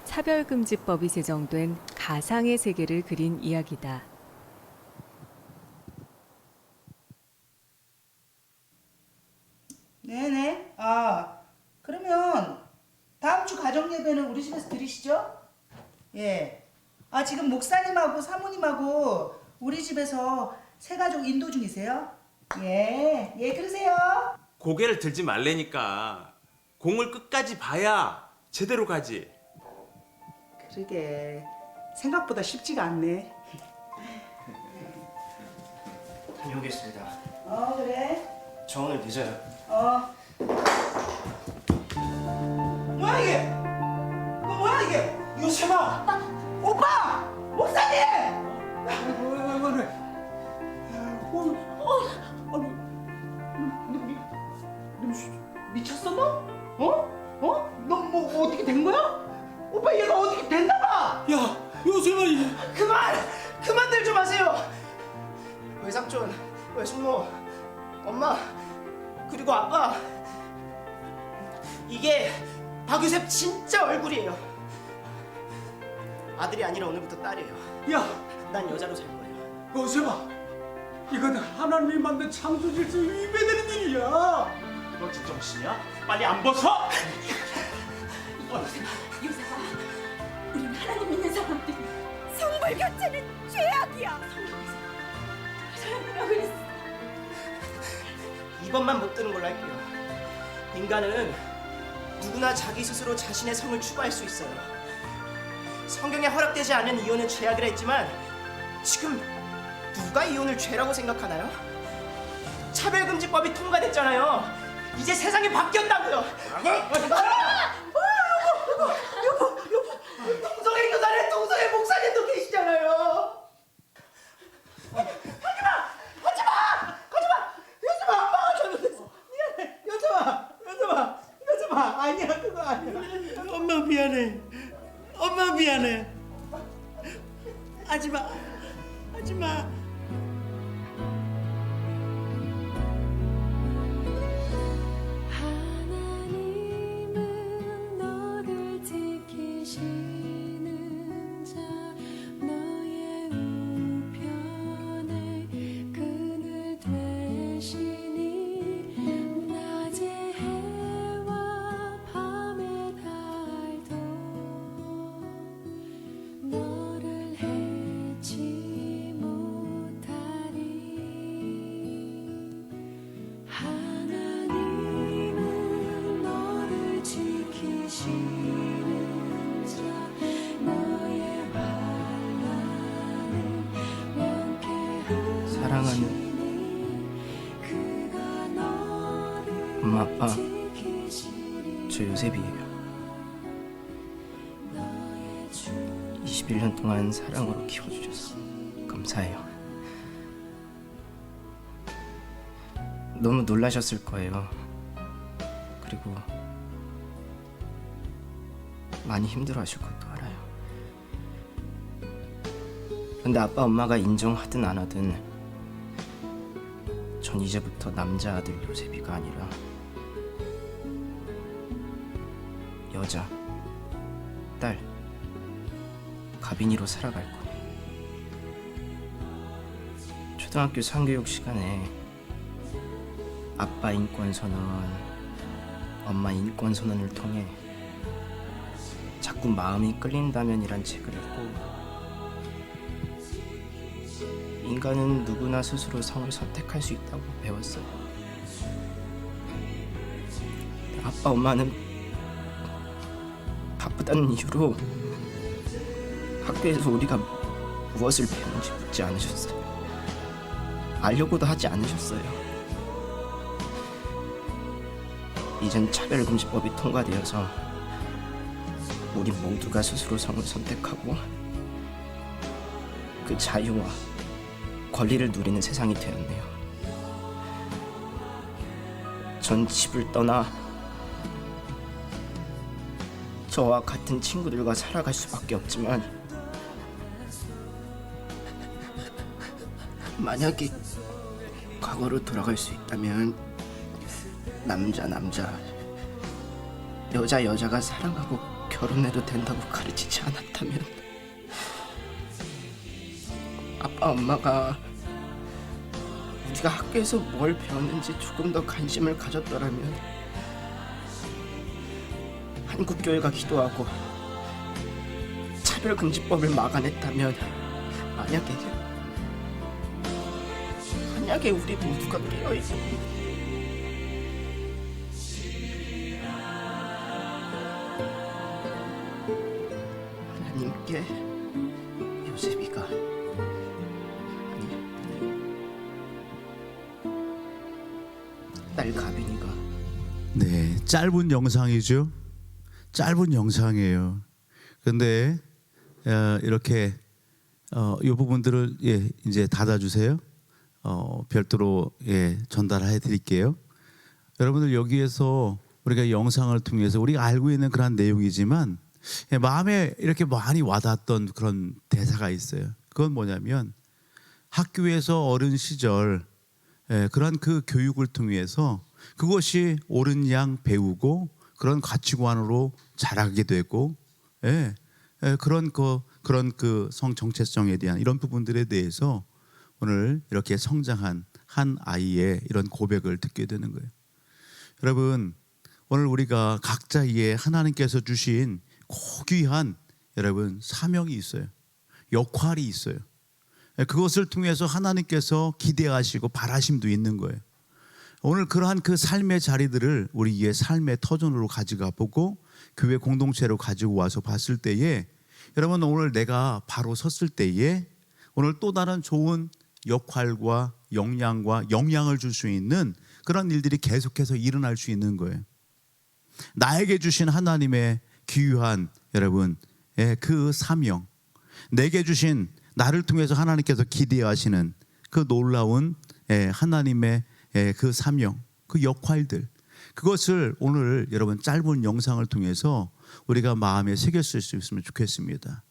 차별금지법이 제정된 가상의 세계를 그린 이야기다. 네네. 그러면 다음 주 가정 예배는 우리 집에서 드리시죠? 예. 지금 목사님하고 사모님하고 우리 집에서 세 가족 인도 중이세요? 예. 그러세요. 고개를 들지 말래니까 공을 끝까지 봐야 제대로 가지. 그러게 생각보다 쉽지가 않네. 다녀오겠습니다. 그래. 저 오늘 늦어요. 뭐야 이게? 뭐야 이게? 요셉아! 오빠! 목사님! 미쳤어 너? 너 뭐 어떻게 된 거야? 오빠 얘가 어떻게 됐나 봐. 야, 요셉아! 그만들 좀 하세요. 외삼촌, 외숙모, 엄마, 그리고 아빠. 이게 박유셉 진짜 얼굴이에요. 아들이 아니라 오늘부터 딸이에요. 야, 난 여자로 살 거예요. 요셉아, 이건 하나님이 만든 창조 질서에 위배되는 일이야. 너 제정신이야? 빨리 안 벗어! 요셉아, 우리는 하나님 믿는 사람들이 성불 교체는 죄악이야. 사람이라고 그랬어. 이것만 못 들은 걸로 할게요. 인간은 누구나 자기 스스로 자신의 성을 추구할 수 있어요. 성경에 허락되지 않은 이혼은 죄악이라 했지만 지금 누가 이혼을 죄라고 생각하나요? 차별금지법이 통과됐잖아요. 이제 세상이 바뀌었다고요. 여보, 동성애 교단에 동성애 목사님도 계시잖아요. 요즘아 엄마가 잘못했어. 미안해. 요즘아 아니야 그거 아니야. 엄마 미안해. 엄마 미안해. 하지마. 하지마. 하나님은 너를 지키시는 자 너의 우편에 그늘 되시니 낮의 해와 밤의 달도 너를 해치 못하리. 하나님은 너를 지키시는 자 너의 환난을 명쾌하시니 사랑하는 그가 너를 엄마, 아빠, 지키시리. 저 요셉이에요. 너의 주 21년 동안 사랑으로 키워주셔서 감사해요. 너무 놀라셨을 거예요. 그리고 많이 힘들어하실 것도 알아요. 근데 아빠 엄마가 인정하든 안 하든 전 이제부터 남자 아들 요셉이가 아니라 여자, 딸, 가빈이로 살아갈 거예요. 초등학교 상교육 시간에 아빠 인권선언, 엄마 인권선언을 통해 자꾸 마음이 끌린다면이란 책을 읽고 인간은 누구나 스스로 성을 선택할 수 있다고 배웠어요. 아빠 엄마는 바쁘다는 이유로 학교에서 우리가 무엇을 배우는지 묻지 않으셨어요. 알려고도 하지 않으셨어요. 이젠 차별금지법이 통과되어서 우리 모두가 스스로 성을 선택하고 그 자유와 권리를 누리는 세상이 되었네요. 전 집을 떠나 저와 같은 친구들과 살아갈 수밖에 없지만 만약에 과거로 돌아갈 수 있다면 남자 여자가 사랑하고 결혼해도 된다고 가르치지 않았다면 아빠 엄마가 우리가 학교에서 뭘 배웠는지 조금 더 관심을 가졌더라면 한국교회가 기도하고 차별금지법을 막아냈다면 만약에 우리 모두가 깨어있고 하나님께 요셉이가 아니 딸 가빈이가 네, 짧은 영상이죠. 짧은 영상이에요. 근데 이렇게 이 부분들을 이제 닫아주세요. 별도로 전달해 드릴게요. 여러분들 여기에서 우리가 영상을 통해서 우리가 알고 있는 그런 내용이지만 마음에 이렇게 많이 와닿았던 그런 대사가 있어요. 그건 뭐냐면 학교에서 어린 시절 그러한 그 교육을 통해서 그것이 옳은 양 배우고 그런 가치관으로 자라게 되고 그런 그 성 정체성에 대한 이런 부분들에 대해서 오늘 이렇게 성장한 한 아이의 이런 고백을 듣게 되는 거예요. 여러분, 오늘 우리가 각자의 하나님께서 주신 고귀한 여러분 사명이 있어요. 역할이 있어요. 그것을 통해서 하나님께서 기대하시고 바라심도 있는 거예요. 오늘 그러한 그 삶의 자리들을 우리의 삶의 터전으로 가져가 보고 교회 공동체로 가지고 와서 봤을 때에 여러분, 오늘 내가 바로 섰을 때에 오늘 또 다른 좋은 역할과 역량과 영향을 줄 수 있는 그런 일들이 계속해서 일어날 수 있는 거예요. 나에게 주신 하나님의 귀한 여러분 그 사명, 내게 주신 나를 통해서 하나님께서 기대하시는 그 놀라운 하나님의 그 사명, 그 역할들, 그것을 오늘 여러분 짧은 영상을 통해서 우리가 마음에 새겼을 수 있으면 좋겠습니다.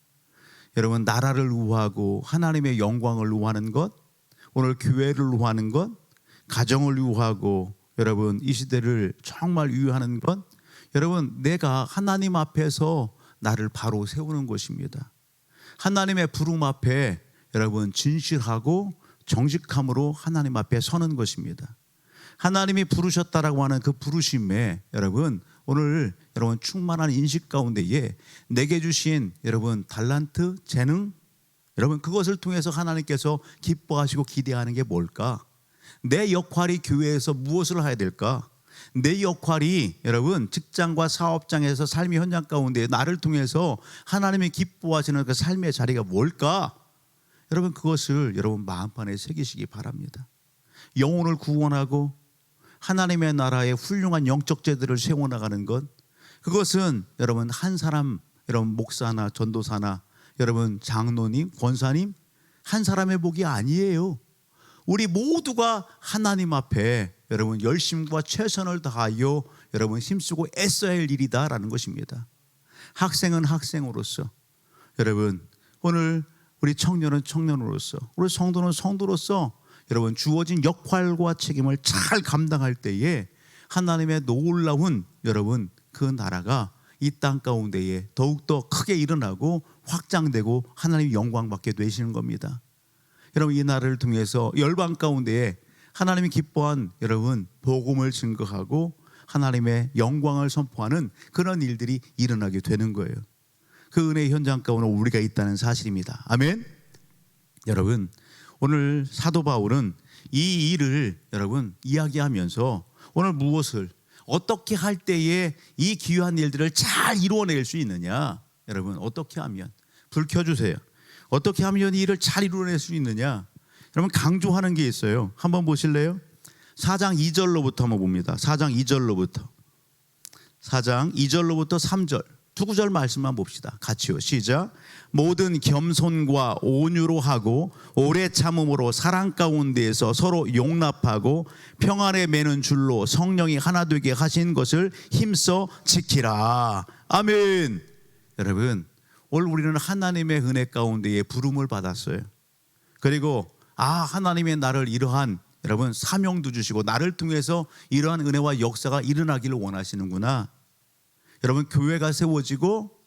여러분, 나라를 위하고 하나님의 영광을 위하는 것, 오늘 교회를 위하는 것, 가정을 위하고 여러분 이 시대를 정말 위하는 것, 여러분 내가 하나님 앞에서 나를 바로 세우는 것입니다. 하나님의 부름 앞에 여러분 진실하고 정직함으로 하나님 앞에 서는 것입니다. 하나님이 부르셨다라고 하는 그 부르심에 여러분 오늘 여러분 충만한 인식 가운데에 내게 주신 여러분 달란트, 재능, 여러분 그것을 통해서 하나님께서 기뻐하시고 기대하는 게 뭘까? 내 역할이 교회에서 무엇을 해야 될까? 내 역할이 여러분 직장과 사업장에서 삶의 현장 가운데 나를 통해서 하나님이 기뻐하시는 그 삶의 자리가 뭘까? 여러분 그것을 여러분 마음판에 새기시기 바랍니다. 영혼을 구원하고 하나님의 나라의 훌륭한 영적 제도를 세워나가는 것, 그것은 여러분 한 사람, 여러분 목사나 전도사나 여러분 장로님, 권사님 한 사람의 복이 아니에요. 우리 모두가 하나님 앞에 여러분 열심과 최선을 다하여 여러분 힘쓰고 애써야 할 일이다라는 것입니다. 학생은 학생으로서, 여러분 오늘 우리 청년은 청년으로서, 우리 성도는 성도로서 여러분 주어진 역할과 책임을 잘 감당할 때에 하나님의 놀라운 여러분 그 나라가 이 땅 가운데에 더욱더 크게 일어나고 확장되고 하나님 영광 받게 되시는 겁니다. 여러분 이 나라를 통해서 열방 가운데에 하나님이 기뻐한 여러분 복음을 증거하고 하나님의 영광을 선포하는 그런 일들이 일어나게 되는 거예요. 그 은혜의 현장 가운데 우리가 있다는 사실입니다. 아멘. 여러분 오늘 사도 바울은 이 일을 여러분 이야기하면서 오늘 무엇을 어떻게 할 때에 이 귀한 일들을 잘 이루어낼 수 있느냐, 여러분 어떻게 하면, 불 켜주세요. 어떻게 하면 이 일을 잘 이루어낼 수 있느냐, 여러분 강조하는 게 있어요. 한번 보실래요? 4장 2절로부터 한번 봅니다. 4장 2절로부터 3절 두 구절 말씀만 봅시다. 같이요. 시작. 모든 겸손과 온유로 하고 오래 참음으로 사랑 가운데에서 서로 용납하고 평안에 매는 줄로 성령이 하나 되게 하신 것을 힘써 지키라. 아멘. 여러분 오늘 우리는 하나님의 은혜 가운데에 부름을 받았어요. 그리고 하나님의 나를 이러한 여러분 사명도 주시고 나를 통해서 이러한 은혜와 역사가 일어나기를 원하시는구나. 여러분 교회가 세워지고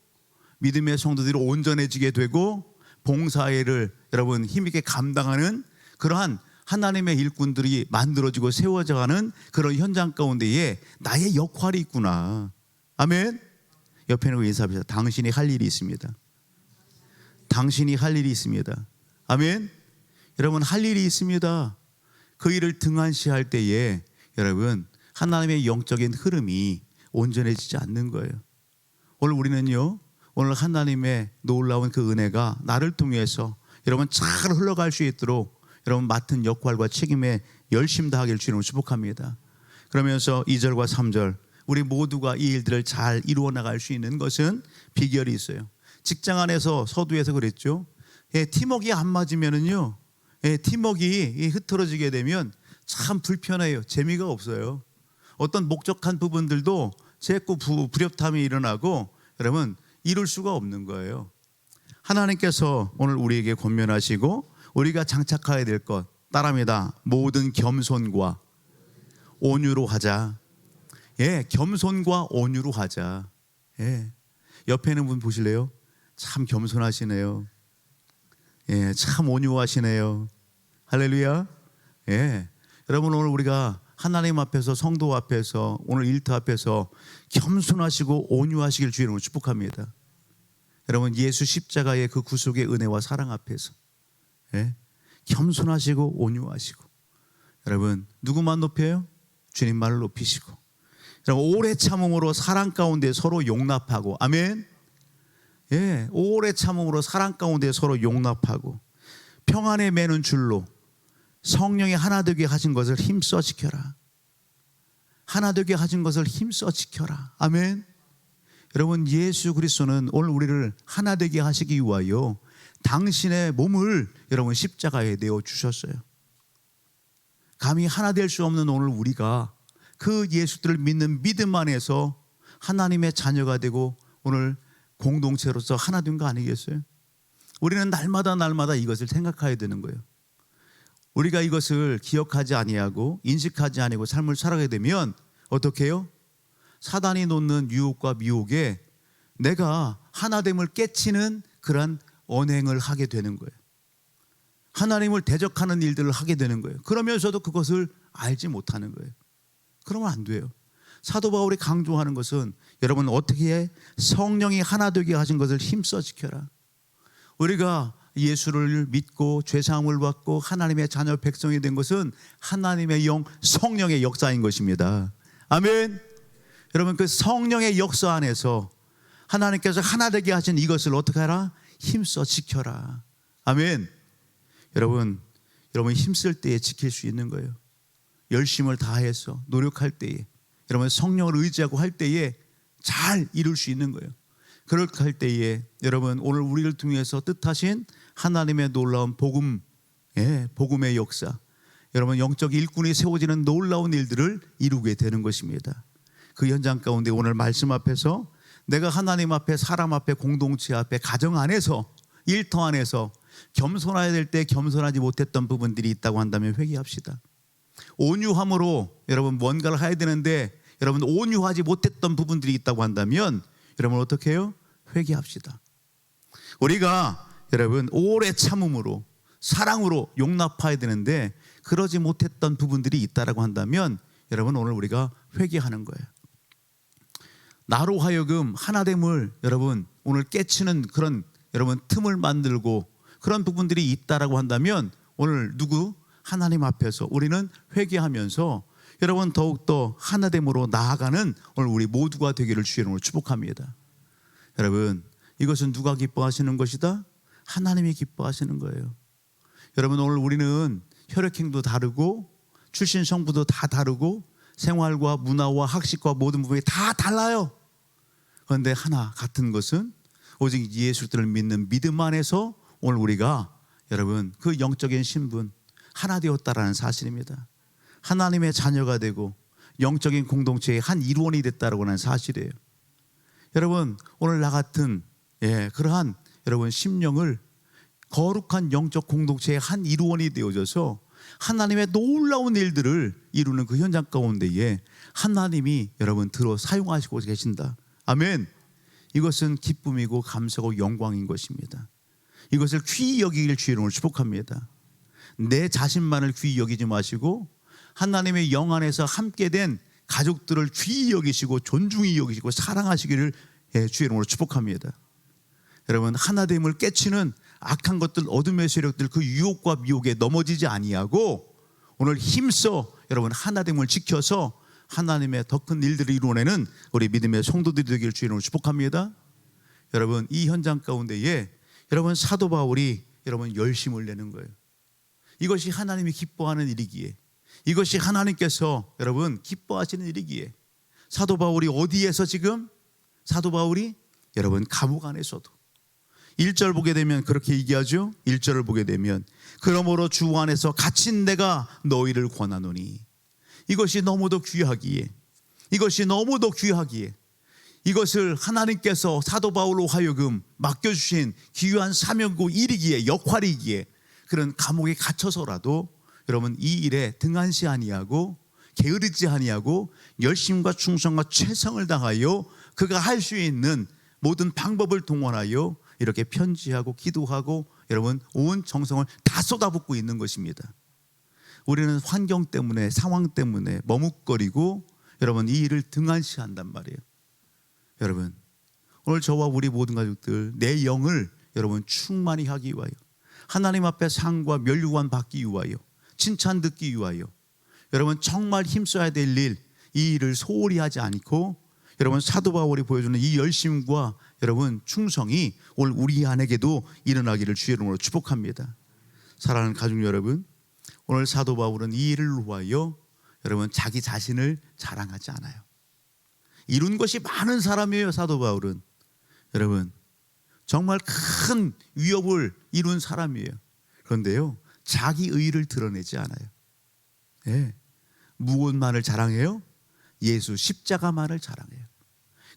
믿음의 성도들이 온전해지게 되고 봉사회를 여러분 힘있게 감당하는 그러한 하나님의 일꾼들이 만들어지고 세워져가는 그런 현장 가운데에 나의 역할이 있구나. 아멘. 옆에 있는 인사합시다. 당신이 할 일이 있습니다. 당신이 할 일이 있습니다. 아멘. 여러분 할 일이 있습니다. 그 일을 등한시할 때에 여러분 하나님의 영적인 흐름이 온전해지지 않는 거예요. 오늘 우리는요, 오늘 하나님의 놀라운 그 은혜가 나를 통해서 여러분 잘 흘러갈 수 있도록 여러분 맡은 역할과 책임에 열심 다하기를 주님을 축복합니다. 그러면서 2절과 3절 우리 모두가 이 일들을 잘 이루어 나갈 수 있는 것은 비결이 있어요. 직장 안에서 서두에서 그랬죠. 팀워크가 안 맞으면은요, 팀워크가 흐트러지게 되면 참 불편해요. 재미가 없어요. 어떤 목적한 부분들도 자꾸 불협탐이 일어나고 여러분 이룰 수가 없는 거예요. 하나님께서 오늘 우리에게 권면하시고 우리가 장착해야 될 것 따라합니다. 모든 겸손과 온유로 하자. 예, 겸손과 온유로 하자. 예, 옆에 있는 분 보실래요? 참 겸손하시네요. 예, 참 온유하시네요. 할렐루야. 예, 여러분 오늘 우리가 하나님 앞에서 성도 앞에서 오늘 일터 앞에서 겸손하시고 온유하시길 주의 이름으로 축복합니다. 여러분 예수 십자가의 그 구속의 은혜와 사랑 앞에서 예, 겸손하시고 온유하시고 여러분 누구만 높여요? 주님만을 높이시고 여러분 오래 참음으로 사랑 가운데 서로 용납하고 아멘. 예, 오래 참음으로 사랑 가운데 서로 용납하고 평안에 매는 줄로 성령이 하나 되게 하신 것을 힘써 지켜라. 하나 되게 하신 것을 힘써 지켜라. 아멘. 여러분 예수 그리스도는 오늘 우리를 하나 되게 하시기 위하여 당신의 몸을 여러분 십자가에 내어 주셨어요. 감히 하나 될 수 없는 오늘 우리가 그 예수들을 믿는 믿음 안에서 하나님의 자녀가 되고 오늘 공동체로서 하나 된 거 아니겠어요? 우리는 날마다 이것을 생각해야 되는 거예요. 우리가 이것을 기억하지 아니하고 인식하지 아니하고 삶을 살아가게 되면 어떻게 해요? 사단이 놓는 유혹과 미혹에 내가 하나됨을 깨치는 그런 언행을 하게 되는 거예요. 하나님을 대적하는 일들을 하게 되는 거예요. 그러면서도 그것을 알지 못하는 거예요. 그러면 안 돼요. 사도 바울이 강조하는 것은 여러분 어떻게 해? 성령이 하나 되게 하신 것을 힘써 지켜라. 우리가 예수를 믿고 죄사함을 받고 하나님의 자녀 백성이 된 것은 하나님의 영 성령의 역사인 것입니다. 아멘. 여러분 그 성령의 역사 안에서 하나님께서 하나 되게 하신 이것을 어떻게 하라? 힘써 지켜라. 아멘. 여러분 힘쓸 때에 지킬 수 있는 거예요. 열심을 다해서 노력할 때에 여러분 성령을 의지하고 할 때에 잘 이룰 수 있는 거예요. 그렇게 할 때에 여러분 오늘 우리를 통해서 뜻하신 하나님의 놀라운 복음, 복음의 역사, 여러분 영적 일꾼이 세워지는 놀라운 일들을 이루게 되는 것입니다. 그 현장 가운데 오늘 말씀 앞에서 내가 하나님 앞에 사람 앞에 공동체 앞에 가정 안에서 일터 안에서 겸손해야 될 때 겸손하지 못했던 부분들이 있다고 한다면 회개합시다. 온유함으로 여러분 뭔가를 해야 되는데 여러분 온유하지 못했던 부분들이 있다고 한다면 여러분 어떻게 해요? 회개합시다. 우리가 여러분 오래 참음으로 사랑으로 용납해야 되는데 그러지 못했던 부분들이 있다라고 한다면 여러분 오늘 우리가 회개하는 거예요. 나로 하여금 하나됨을 여러분 오늘 깨치는 그런 여러분 틈을 만들고 그런 부분들이 있다라고 한다면 오늘 누구? 하나님 앞에서 우리는 회개하면서 여러분 더욱더 하나됨으로 나아가는 오늘 우리 모두가 되기를 주의 이름으로 축복합니다. 여러분 이것은 누가 기뻐하시는 것이다? 하나님이 기뻐하시는 거예요. 여러분 오늘 우리는 혈액형도 다르고 출신 성부도 다 다르고 생활과 문화와 학식과 모든 부분이 다 달라요. 그런데 하나 같은 것은 오직 예수를 믿는 믿음 안에서 오늘 우리가 여러분 그 영적인 신분 하나 되었다라는 사실입니다. 하나님의 자녀가 되고 영적인 공동체의 한 일원이 됐다라고 하는 사실이에요. 여러분 오늘 나 같은 그러한 여러분 심령을 거룩한 영적 공동체의 한 일원이 되어져서 하나님의 놀라운 일들을 이루는 그 현장 가운데에 하나님이 여러분 들어 사용하시고 계신다. 아멘. 이것은 기쁨이고 감사고 영광인 것입니다. 이것을 귀히 여기길 주의 이름으로 축복합니다. 내 자신만을 귀히 여기지 마시고 하나님의 영 안에서 함께 된 가족들을 귀히 여기시고 존중히 여기시고 사랑하시기를 주의 이름으로 축복합니다. 여러분 하나됨을 깨치는 악한 것들 어둠의 세력들 그 유혹과 미혹에 넘어지지 아니하고 오늘 힘써 여러분 하나됨을 지켜서 하나님의 더 큰 일들을 이루어내는 우리 믿음의 성도들이 되기를 주의 이름으로 축복합니다. 여러분 이 현장 가운데에 여러분 사도 바울이 여러분 열심을 내는 거예요. 이것이 하나님이 기뻐하는 일이기에 이것이 하나님께서 여러분 기뻐하시는 일이기에 사도 바울이 어디에서 지금 사도 바울이 여러분 감옥 안에서도 1절 보게 되면 그렇게 얘기하죠. 1절을 보게 되면 그러므로 주 안에서 갇힌 내가 너희를 권하노니 이것이 너무도 귀하기에 이것을 하나님께서 사도 바울로 하여금 맡겨주신 귀한 사명고 일이기에 역할이기에 그런 감옥에 갇혀서라도 여러분 이 일에 등한시 아니하고 게으르지 아니하고 열심과 충성과 최선을 다하여 그가 할 수 있는 모든 방법을 동원하여 이렇게 편지하고 기도하고 여러분 온 정성을 다 쏟아붓고 있는 것입니다. 우리는 환경 때문에 상황 때문에 머뭇거리고 여러분 이 일을 등한시한단 말이에요. 여러분 오늘 저와 우리 모든 가족들 내 영을 여러분 충만히 하기 위하여 하나님 앞에 상과 면류관 받기 위하여 칭찬 듣기 위하여 여러분 정말 힘써야 될 일, 이 일을 소홀히 하지 않고 여러분 사도 바울이 보여주는 이 열심과 여러분 충성이 오늘 우리 안에게도 일어나기를 주의 이름으로 축복합니다. 사랑하는 가족 여러분, 오늘 사도 바울은 이 일을 위하여 여러분 자기 자신을 자랑하지 않아요. 이룬 것이 많은 사람이에요. 사도 바울은 여러분 정말 큰 위협을 이룬 사람이에요. 그런데요 자기 의의를 드러내지 않아요. 네. 무엇만을 자랑해요? 예수 십자가만을 자랑해요.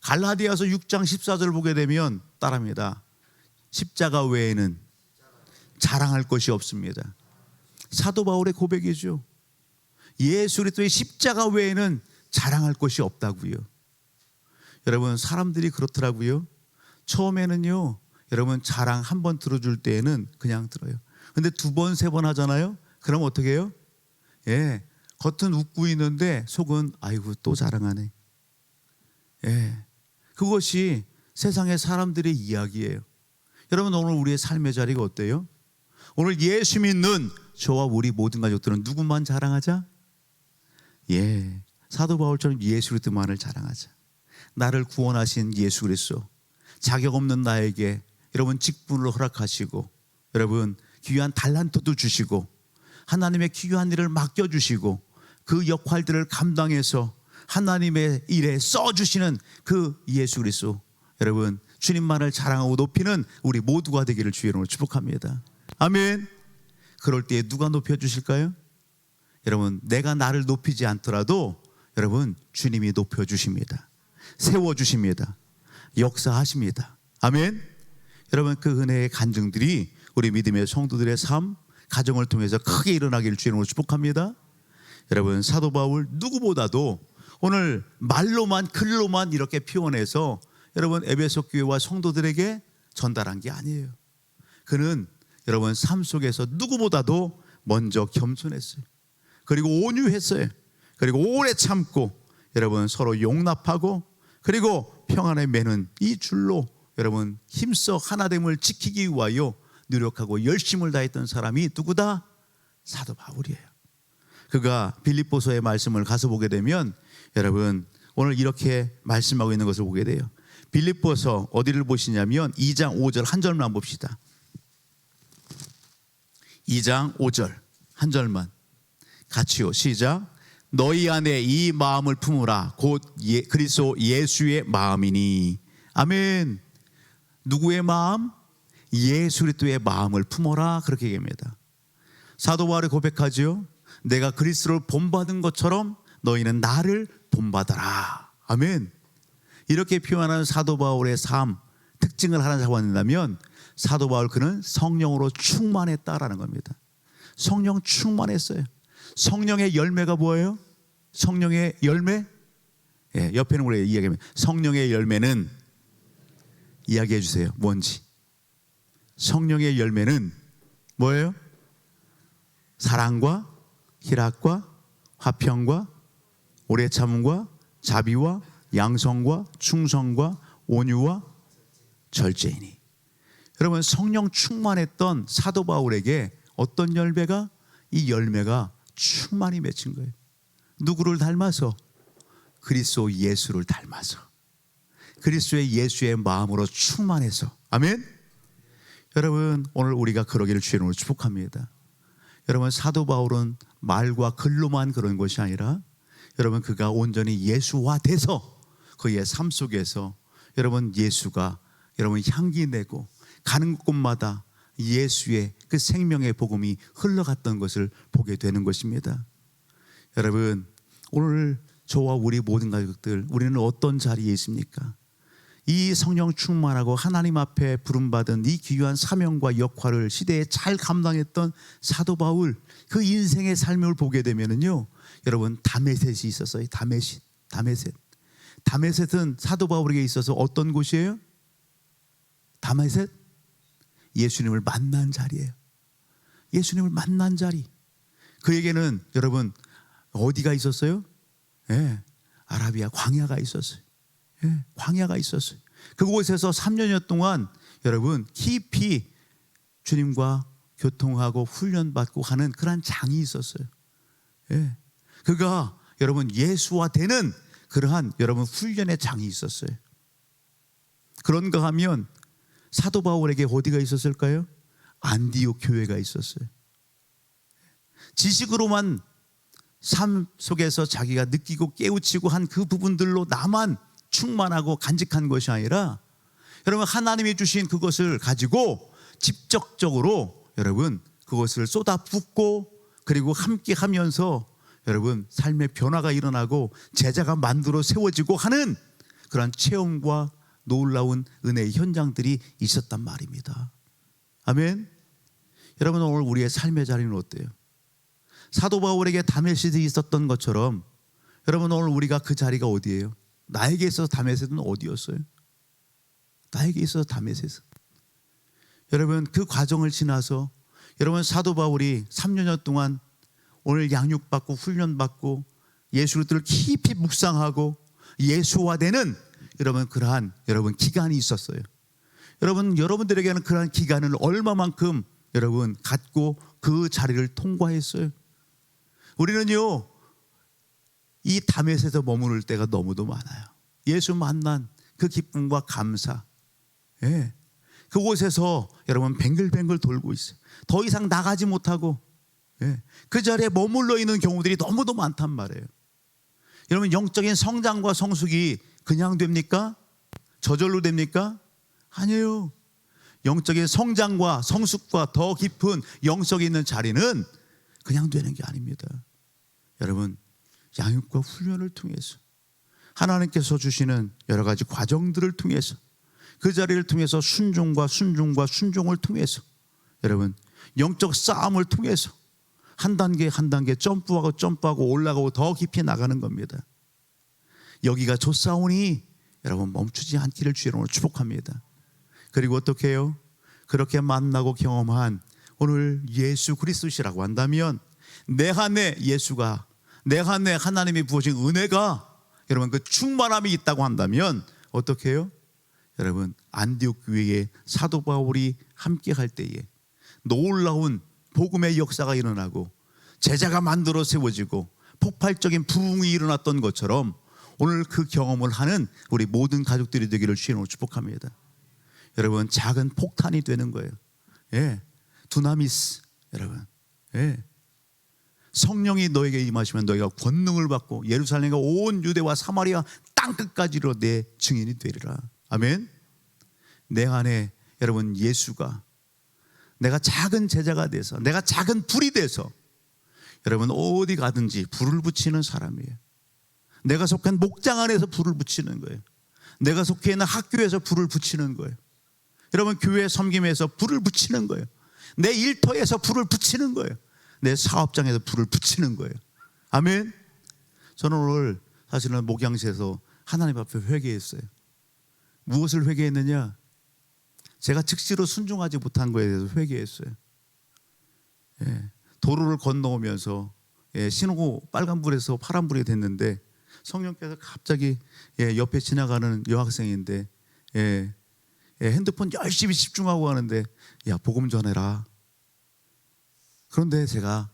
갈라디아서 6장 14절을 보게 되면 따라합니다. 십자가 외에는 자랑할 것이 없습니다. 사도 바울의 고백이죠. 예수 그리스도의 십자가 외에는 자랑할 것이 없다고요. 여러분 사람들이 그렇더라고요. 처음에는요 여러분 자랑 한 번 들어줄 때에는 그냥 들어요. 근데 두 번, 세 번 하잖아요. 그럼 어떻게 해요? 예, 겉은 웃고 있는데 속은 아이고 또 자랑하네. 예, 그것이 세상의 사람들의 이야기예요. 여러분 오늘 우리의 삶의 자리가 어때요? 오늘 예수 믿는 저와 우리 모든 가족들은 누구만 자랑하자? 예, 사도 바울처럼 예수 그리스도만을 자랑하자. 나를 구원하신 예수 그리스도, 자격 없는 나에게 여러분 직분을 허락하시고 여러분 귀한 달란트도 주시고 하나님의 귀한 일을 맡겨주시고 그 역할들을 감당해서 하나님의 일에 써주시는 그 예수 그리스도, 여러분 주님만을 자랑하고 높이는 우리 모두가 되기를 주의 이름으로 축복합니다. 아멘. 그럴 때 누가 높여주실까요? 여러분 내가 나를 높이지 않더라도 여러분 주님이 높여주십니다. 세워주십니다. 역사하십니다. 아멘. 여러분 그 은혜의 간증들이 우리 믿음의 성도들의 삶, 가정을 통해서 크게 일어나기를 주님으로 축복합니다. 여러분 사도 바울 누구보다도 오늘 말로만 글로만 이렇게 표현해서 여러분 에베소 교회와 성도들에게 전달한 게 아니에요. 그는 여러분 삶 속에서 누구보다도 먼저 겸손했어요. 그리고 온유했어요. 그리고 오래 참고 여러분 서로 용납하고 그리고 평안에 매는 이 줄로 여러분 힘써 하나됨을 지키기 위하여 노력하고 열심을 다했던 사람이 누구다? 사도 바울이에요. 그가 빌립보서의 말씀을 가서 보게 되면 여러분 오늘 이렇게 말씀하고 있는 것을 보게 돼요. 빌립보서 어디를 보시냐면 2장 5절 한 절만 봅시다. 2장 5절 한 절만 같이요. 시작. 너희 안에 이 마음을 품으라. 곧 그리스도 예수의 마음이니. 아멘. 누구의 마음? 예수 그리스도의 마음을 품어라. 그렇게 얘기합니다. 사도 바울이 고백하죠. 내가 그리스도를 본받은 것처럼 너희는 나를 본받아라. 아멘. 이렇게 표현하는 사도 바울의 삶 특징을 하나 잡아낸다면 사도 바울 그는 성령으로 충만했다라는 겁니다. 성령 충만했어요. 성령의 열매가 뭐예요? 성령의 열매? 예, 옆에는 우리 이야기합니다. 성령의 열매는 이야기해 주세요. 뭔지. 성령의 열매는 뭐예요? 사랑과 희락과 화평과 오래 참음과 자비와 양성과 충성과 온유와 절제이니. 여러분 성령 충만했던 사도 바울에게 어떤 열매가? 이 열매가 충만히 맺힌 거예요. 누구를 닮아서? 그리스도 예수를 닮아서. 그리스도의 예수의 마음으로 충만해서. 아멘. 여러분 오늘 우리가 그러기를 주의 이름으로 축복합니다. 여러분 사도 바울은 말과 글로만 그런 것이 아니라 여러분 그가 온전히 예수화돼서 그의 삶 속에서 여러분 예수가 여러분 향기 내고 가는 곳마다 예수의 그 생명의 복음이 흘러갔던 것을 보게 되는 것입니다. 여러분 오늘 저와 우리 모든 가족들 우리는 어떤 자리에 있습니까? 이 성령 충만하고 하나님 앞에 부름받은 이 귀한 사명과 역할을 시대에 잘 감당했던 사도 바울, 그 인생의 삶을 보게 되면은요, 여러분, 다메셋이 있었어요. 다메셋은 사도 바울에게 있어서 어떤 곳이에요? 다메셋? 예수님을 만난 자리예요. 예수님을 만난 자리. 그에게는 여러분 어디가 있었어요? 아라비아 광야가 있었어요. 광야가 있었어요. 그곳에서 3년여 동안 여러분 깊이 주님과 교통하고 훈련받고 하는 그런 장이 있었어요. 그가 여러분 예수화되는 그러한 여러분 훈련의 장이 있었어요. 그런가 하면 사도 바울에게 어디가 있었을까요? 안디옥 교회가 있었어요. 지식으로만 삶 속에서 자기가 느끼고 깨우치고 한 그 부분들로 나만 충만하고 간직한 것이 아니라 여러분 하나님이 주신 그것을 가지고 직접적으로 여러분 그것을 쏟아붓고 그리고 함께 하면서 여러분 삶의 변화가 일어나고 제자가 만들어 세워지고 하는 그런 체험과 놀라운 은혜의 현장들이 있었단 말입니다. 아멘. 여러분 오늘 우리의 삶의 자리는 어때요? 사도 바울에게 다메섹이 있었던 것처럼 여러분 오늘 우리가 그 자리가 어디예요? 나에게 있어서 다메섹은 어디였어요? 나에게 있어서 다메섹은 여러분 그 과정을 지나서 여러분 사도 바울이 3년여 동안 오늘 양육받고 훈련받고 예수 그리스도를 깊이 묵상하고 예수화되는 여러분 그러한 여러분 기간이 있었어요. 여러분들에게는 그러한 기간을 얼마만큼 여러분 갖고 그 자리를 통과했어요. 우리는요 이 다메섹에서 머무를 때가 너무도 많아요. 예수 만난 그 기쁨과 감사, 그곳에서 여러분 뱅글뱅글 돌고 있어요. 더 이상 나가지 못하고 그 자리에 머물러 있는 경우들이 너무도 많단 말이에요. 여러분 영적인 성장과 성숙이 그냥 됩니까? 저절로 됩니까? 아니에요. 영적인 성장과 성숙과 더 깊은 영성이 있는 자리는 그냥 되는 게 아닙니다. 여러분 양육과 훈련을 통해서 하나님께서 주시는 여러 가지 과정들을 통해서 그 자리를 통해서 순종을 통해서 여러분 영적 싸움을 통해서 한 단계 한 단계 점프하고 올라가고 더 깊이 나가는 겁니다. 여기가 좋사오니 여러분 멈추지 않기를 주의 이름으로 축복합니다. 그리고 어떻게 해요? 그렇게 만나고 경험한 오늘 예수 그리스도시라고 한다면 내 안에 예수가 내 안에 하나님이 부어진 은혜가 여러분 그 충만함이 있다고 한다면 어떻게 해요? 여러분 안디옥 교회에 사도 바울이 함께 할 때에 놀라운 복음의 역사가 일어나고 제자가 만들어 세워지고 폭발적인 부흥이 일어났던 것처럼 오늘 그 경험을 하는 우리 모든 가족들이 되기를 주님으로 축복합니다. 여러분 작은 폭탄이 되는 거예요. 두나미스 여러분. 성령이 너에게 임하시면 너희가 권능을 받고 예루살렘과 온 유대와 사마리아 땅끝까지로 내 증인이 되리라. 아멘. 내 안에 여러분 예수가 내가 작은 제자가 돼서 내가 작은 불이 돼서 여러분 어디 가든지 불을 붙이는 사람이에요. 내가 속한 목장 안에서 불을 붙이는 거예요. 내가 속해 있는 학교에서 불을 붙이는 거예요. 여러분 교회 섬김에서 불을 붙이는 거예요. 내 일터에서 불을 붙이는 거예요. 내 사업장에서 불을 붙이는 거예요. 아멘. 저는 오늘 사실은 목양시에서 하나님 앞에 회개했어요. 무엇을 회개했느냐? 제가 즉시로 순종하지 못한 거에 대해서 회개했어요. 도로를 건너오면서 신호고 빨간불에서 파란불이 됐는데 성령께서 갑자기 옆에 지나가는 여학생인데 핸드폰 열심히 집중하고 하는데 야 복음 전해라. 그런데 제가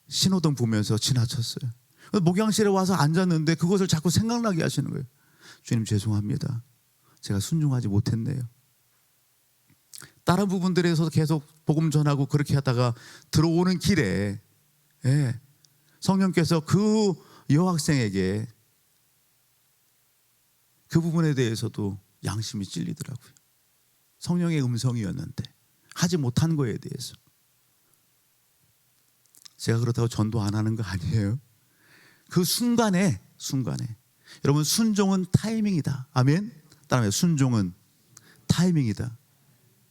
신호등 보면서 지나쳤어요. 목양실에 와서 앉았는데 그것을 자꾸 생각나게 하시는 거예요. 주님 죄송합니다. 제가 순종하지 못했네요. 다른 부분들에서 계속 복음 전하고 그렇게 하다가 들어오는 길에 성령께서 그 여학생에게 그 부분에 대해서도 양심이 찔리더라고요. 성령의 음성이었는데 하지 못한 거에 대해서. 제가 그렇다고 전도 안 하는 거 아니에요. 그 순간에 여러분 순종은 타이밍이다. 아멘. 따라해 순종은 타이밍이다.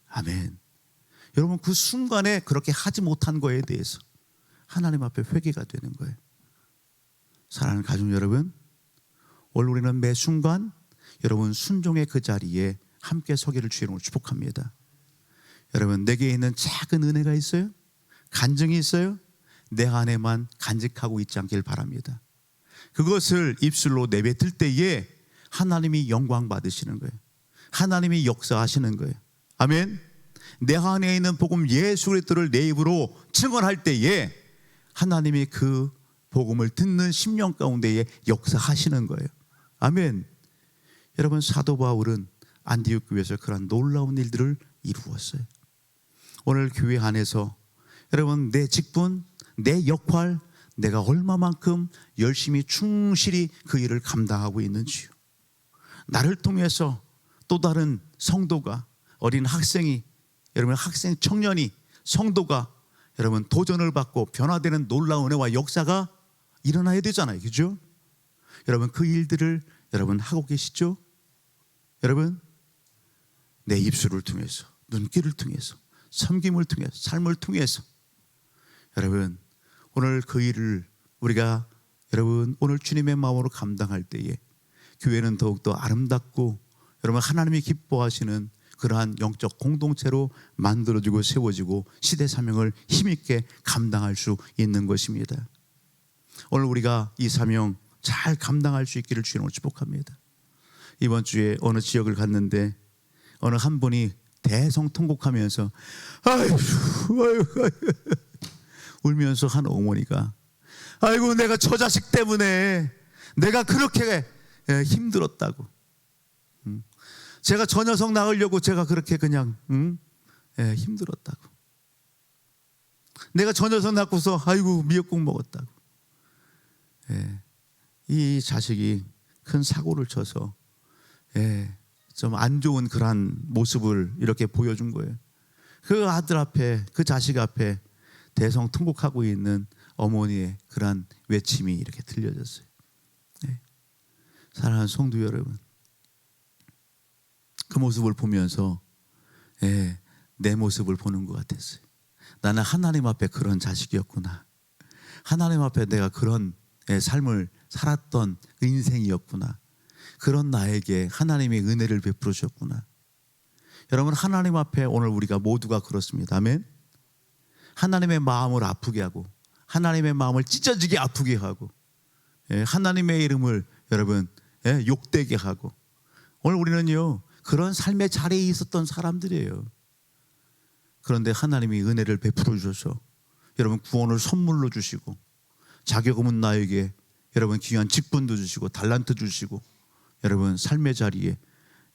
아멘. 여러분 그 순간에 그렇게 하지 못한 거에 대해서 하나님 앞에 회개가 되는 거예요. 사랑하는 가족 여러분, 오늘 우리는 매 순간 여러분 순종의 그 자리에 함께 서기를 주님으로 축복합니다. 여러분 내게 있는 작은 은혜가 있어요? 간증이 있어요? 내 안에만 간직하고 있지 않길 바랍니다. 그것을 입술로 내뱉을 때에 하나님이 영광 받으시는 거예요. 하나님이 역사하시는 거예요. 아멘. 내 안에 있는 복음 예수 그리스도를 내 입으로 증언할 때에 하나님이 그 복음을 듣는 심령 가운데에 역사하시는 거예요. 아멘. 여러분 사도 바울은 안디옥 교회에서 그런 놀라운 일들을 이루었어요. 오늘 교회 안에서 여러분 내 직분, 내 역할, 내가 얼마만큼 열심히 충실히 그 일을 감당하고 있는지요. 나를 통해서 또 다른 성도가, 어린 학생이, 여러분 학생 청년이, 성도가 여러분 도전을 받고 변화되는 놀라운 은혜와 역사가 일어나야 되잖아요. 그죠? 여러분 그 일들을 여러분 하고 계시죠? 여러분 내 입술을 통해서, 눈길을 통해서, 섬김을 통해서, 삶을 통해서 여러분 오늘 그 일을 우리가 여러분 오늘 주님의 마음으로 감당할 때에 교회는 더욱더 아름답고 여러분 하나님이 기뻐하시는 그러한 영적 공동체로 만들어지고 세워지고 시대 사명을 힘있게 감당할 수 있는 것입니다. 오늘 우리가 이 사명 잘 감당할 수 있기를 주님으로 축복합니다. 이번 주에 어느 지역을 갔는데 어느 한 분이 대성통곡하면서 아이고 울면서 한 어머니가 아이고 내가 저 자식 때문에 내가 그렇게 힘들었다고. 제가 저 녀석 낳으려고 제가 그렇게 그냥 힘들었다고. 내가 저 녀석 낳고서 아이고 미역국 먹었다고. 이 자식이 큰 사고를 쳐서 좀 안 좋은 그러한 모습을 이렇게 보여준 거예요. 그 아들 앞에, 그 자식 앞에 대성통곡하고 있는 어머니의 그러한 외침이 이렇게 들려졌어요. 사랑하는 성도 여러분, 그 모습을 보면서 내 모습을 보는 것 같았어요. 나는 하나님 앞에 그런 자식이었구나. 하나님 앞에 내가 그런 삶을 살았던 인생이었구나. 그런 나에게 하나님의 은혜를 베풀어 주셨구나. 여러분 하나님 앞에 오늘 우리가 모두가 그렇습니다. 아멘. 하나님의 마음을 아프게 하고 하나님의 마음을 찢어지게 아프게 하고 하나님의 이름을 여러분 욕되게 하고 오늘 우리는요 그런 삶의 자리에 있었던 사람들이에요. 그런데 하나님이 은혜를 베풀어 주셔서 여러분 구원을 선물로 주시고 자격 없는 나에게 여러분 귀한 직분도 주시고 달란트 주시고 여러분 삶의 자리에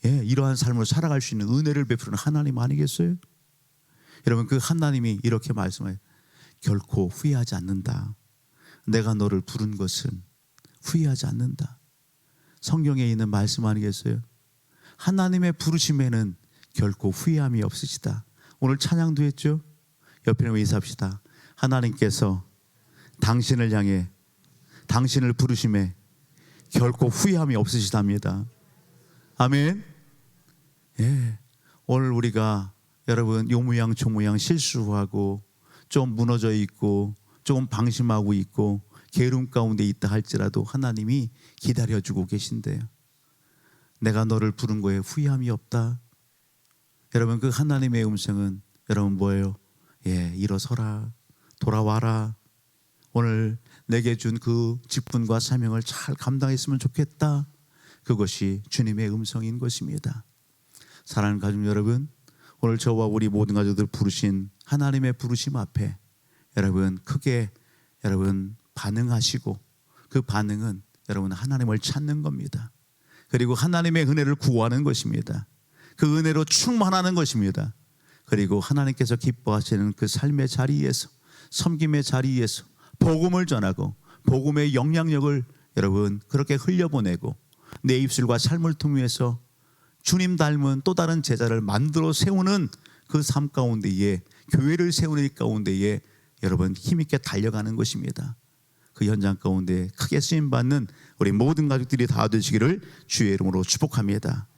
이러한 삶을 살아갈 수 있는 은혜를 베푸는 하나님 아니겠어요? 여러분 그 하나님이 이렇게 말씀해요. 결코 후회하지 않는다. 내가 너를 부른 것은 후회하지 않는다. 성경에 있는 말씀 아니겠어요? 하나님의 부르심에는 결코 후회함이 없으시다. 오늘 찬양도 했죠? 옆에 인사합시다. 하나님께서 당신을 향해 당신을 부르심에 결코 후회함이 없으시답니다. 아멘. 오늘 우리가 여러분 요 모양 저 모양 실수하고 좀 무너져 있고 조금 방심하고 있고 게으름 가운데 있다 할지라도 하나님이 기다려주고 계신대요. 내가 너를 부른 거에 후회함이 없다. 여러분 그 하나님의 음성은 여러분 뭐예요? 일어서라, 돌아와라. 오늘 내게 준 그 직분과 사명을 잘 감당했으면 좋겠다. 그것이 주님의 음성인 것입니다. 사랑하는 가족 여러분, 오늘 저와 우리 모든 가족들 부르신 하나님의 부르심 앞에 여러분 크게 여러분 반응하시고 그 반응은 여러분 하나님을 찾는 겁니다. 그리고 하나님의 은혜를 구하는 것입니다. 그 은혜로 충만하는 것입니다. 그리고 하나님께서 기뻐하시는 그 삶의 자리에서 섬김의 자리에서 복음을 전하고 복음의 영향력을 여러분 그렇게 흘려보내고 내 입술과 삶을 통해서 주님 닮은 또 다른 제자를 만들어 세우는 그 삶 가운데에 교회를 세우는 일 가운데에 여러분 힘있게 달려가는 것입니다. 그 현장 가운데 크게 쓰임 받는 우리 모든 가족들이 다 되시기를 주의 이름으로 축복합니다.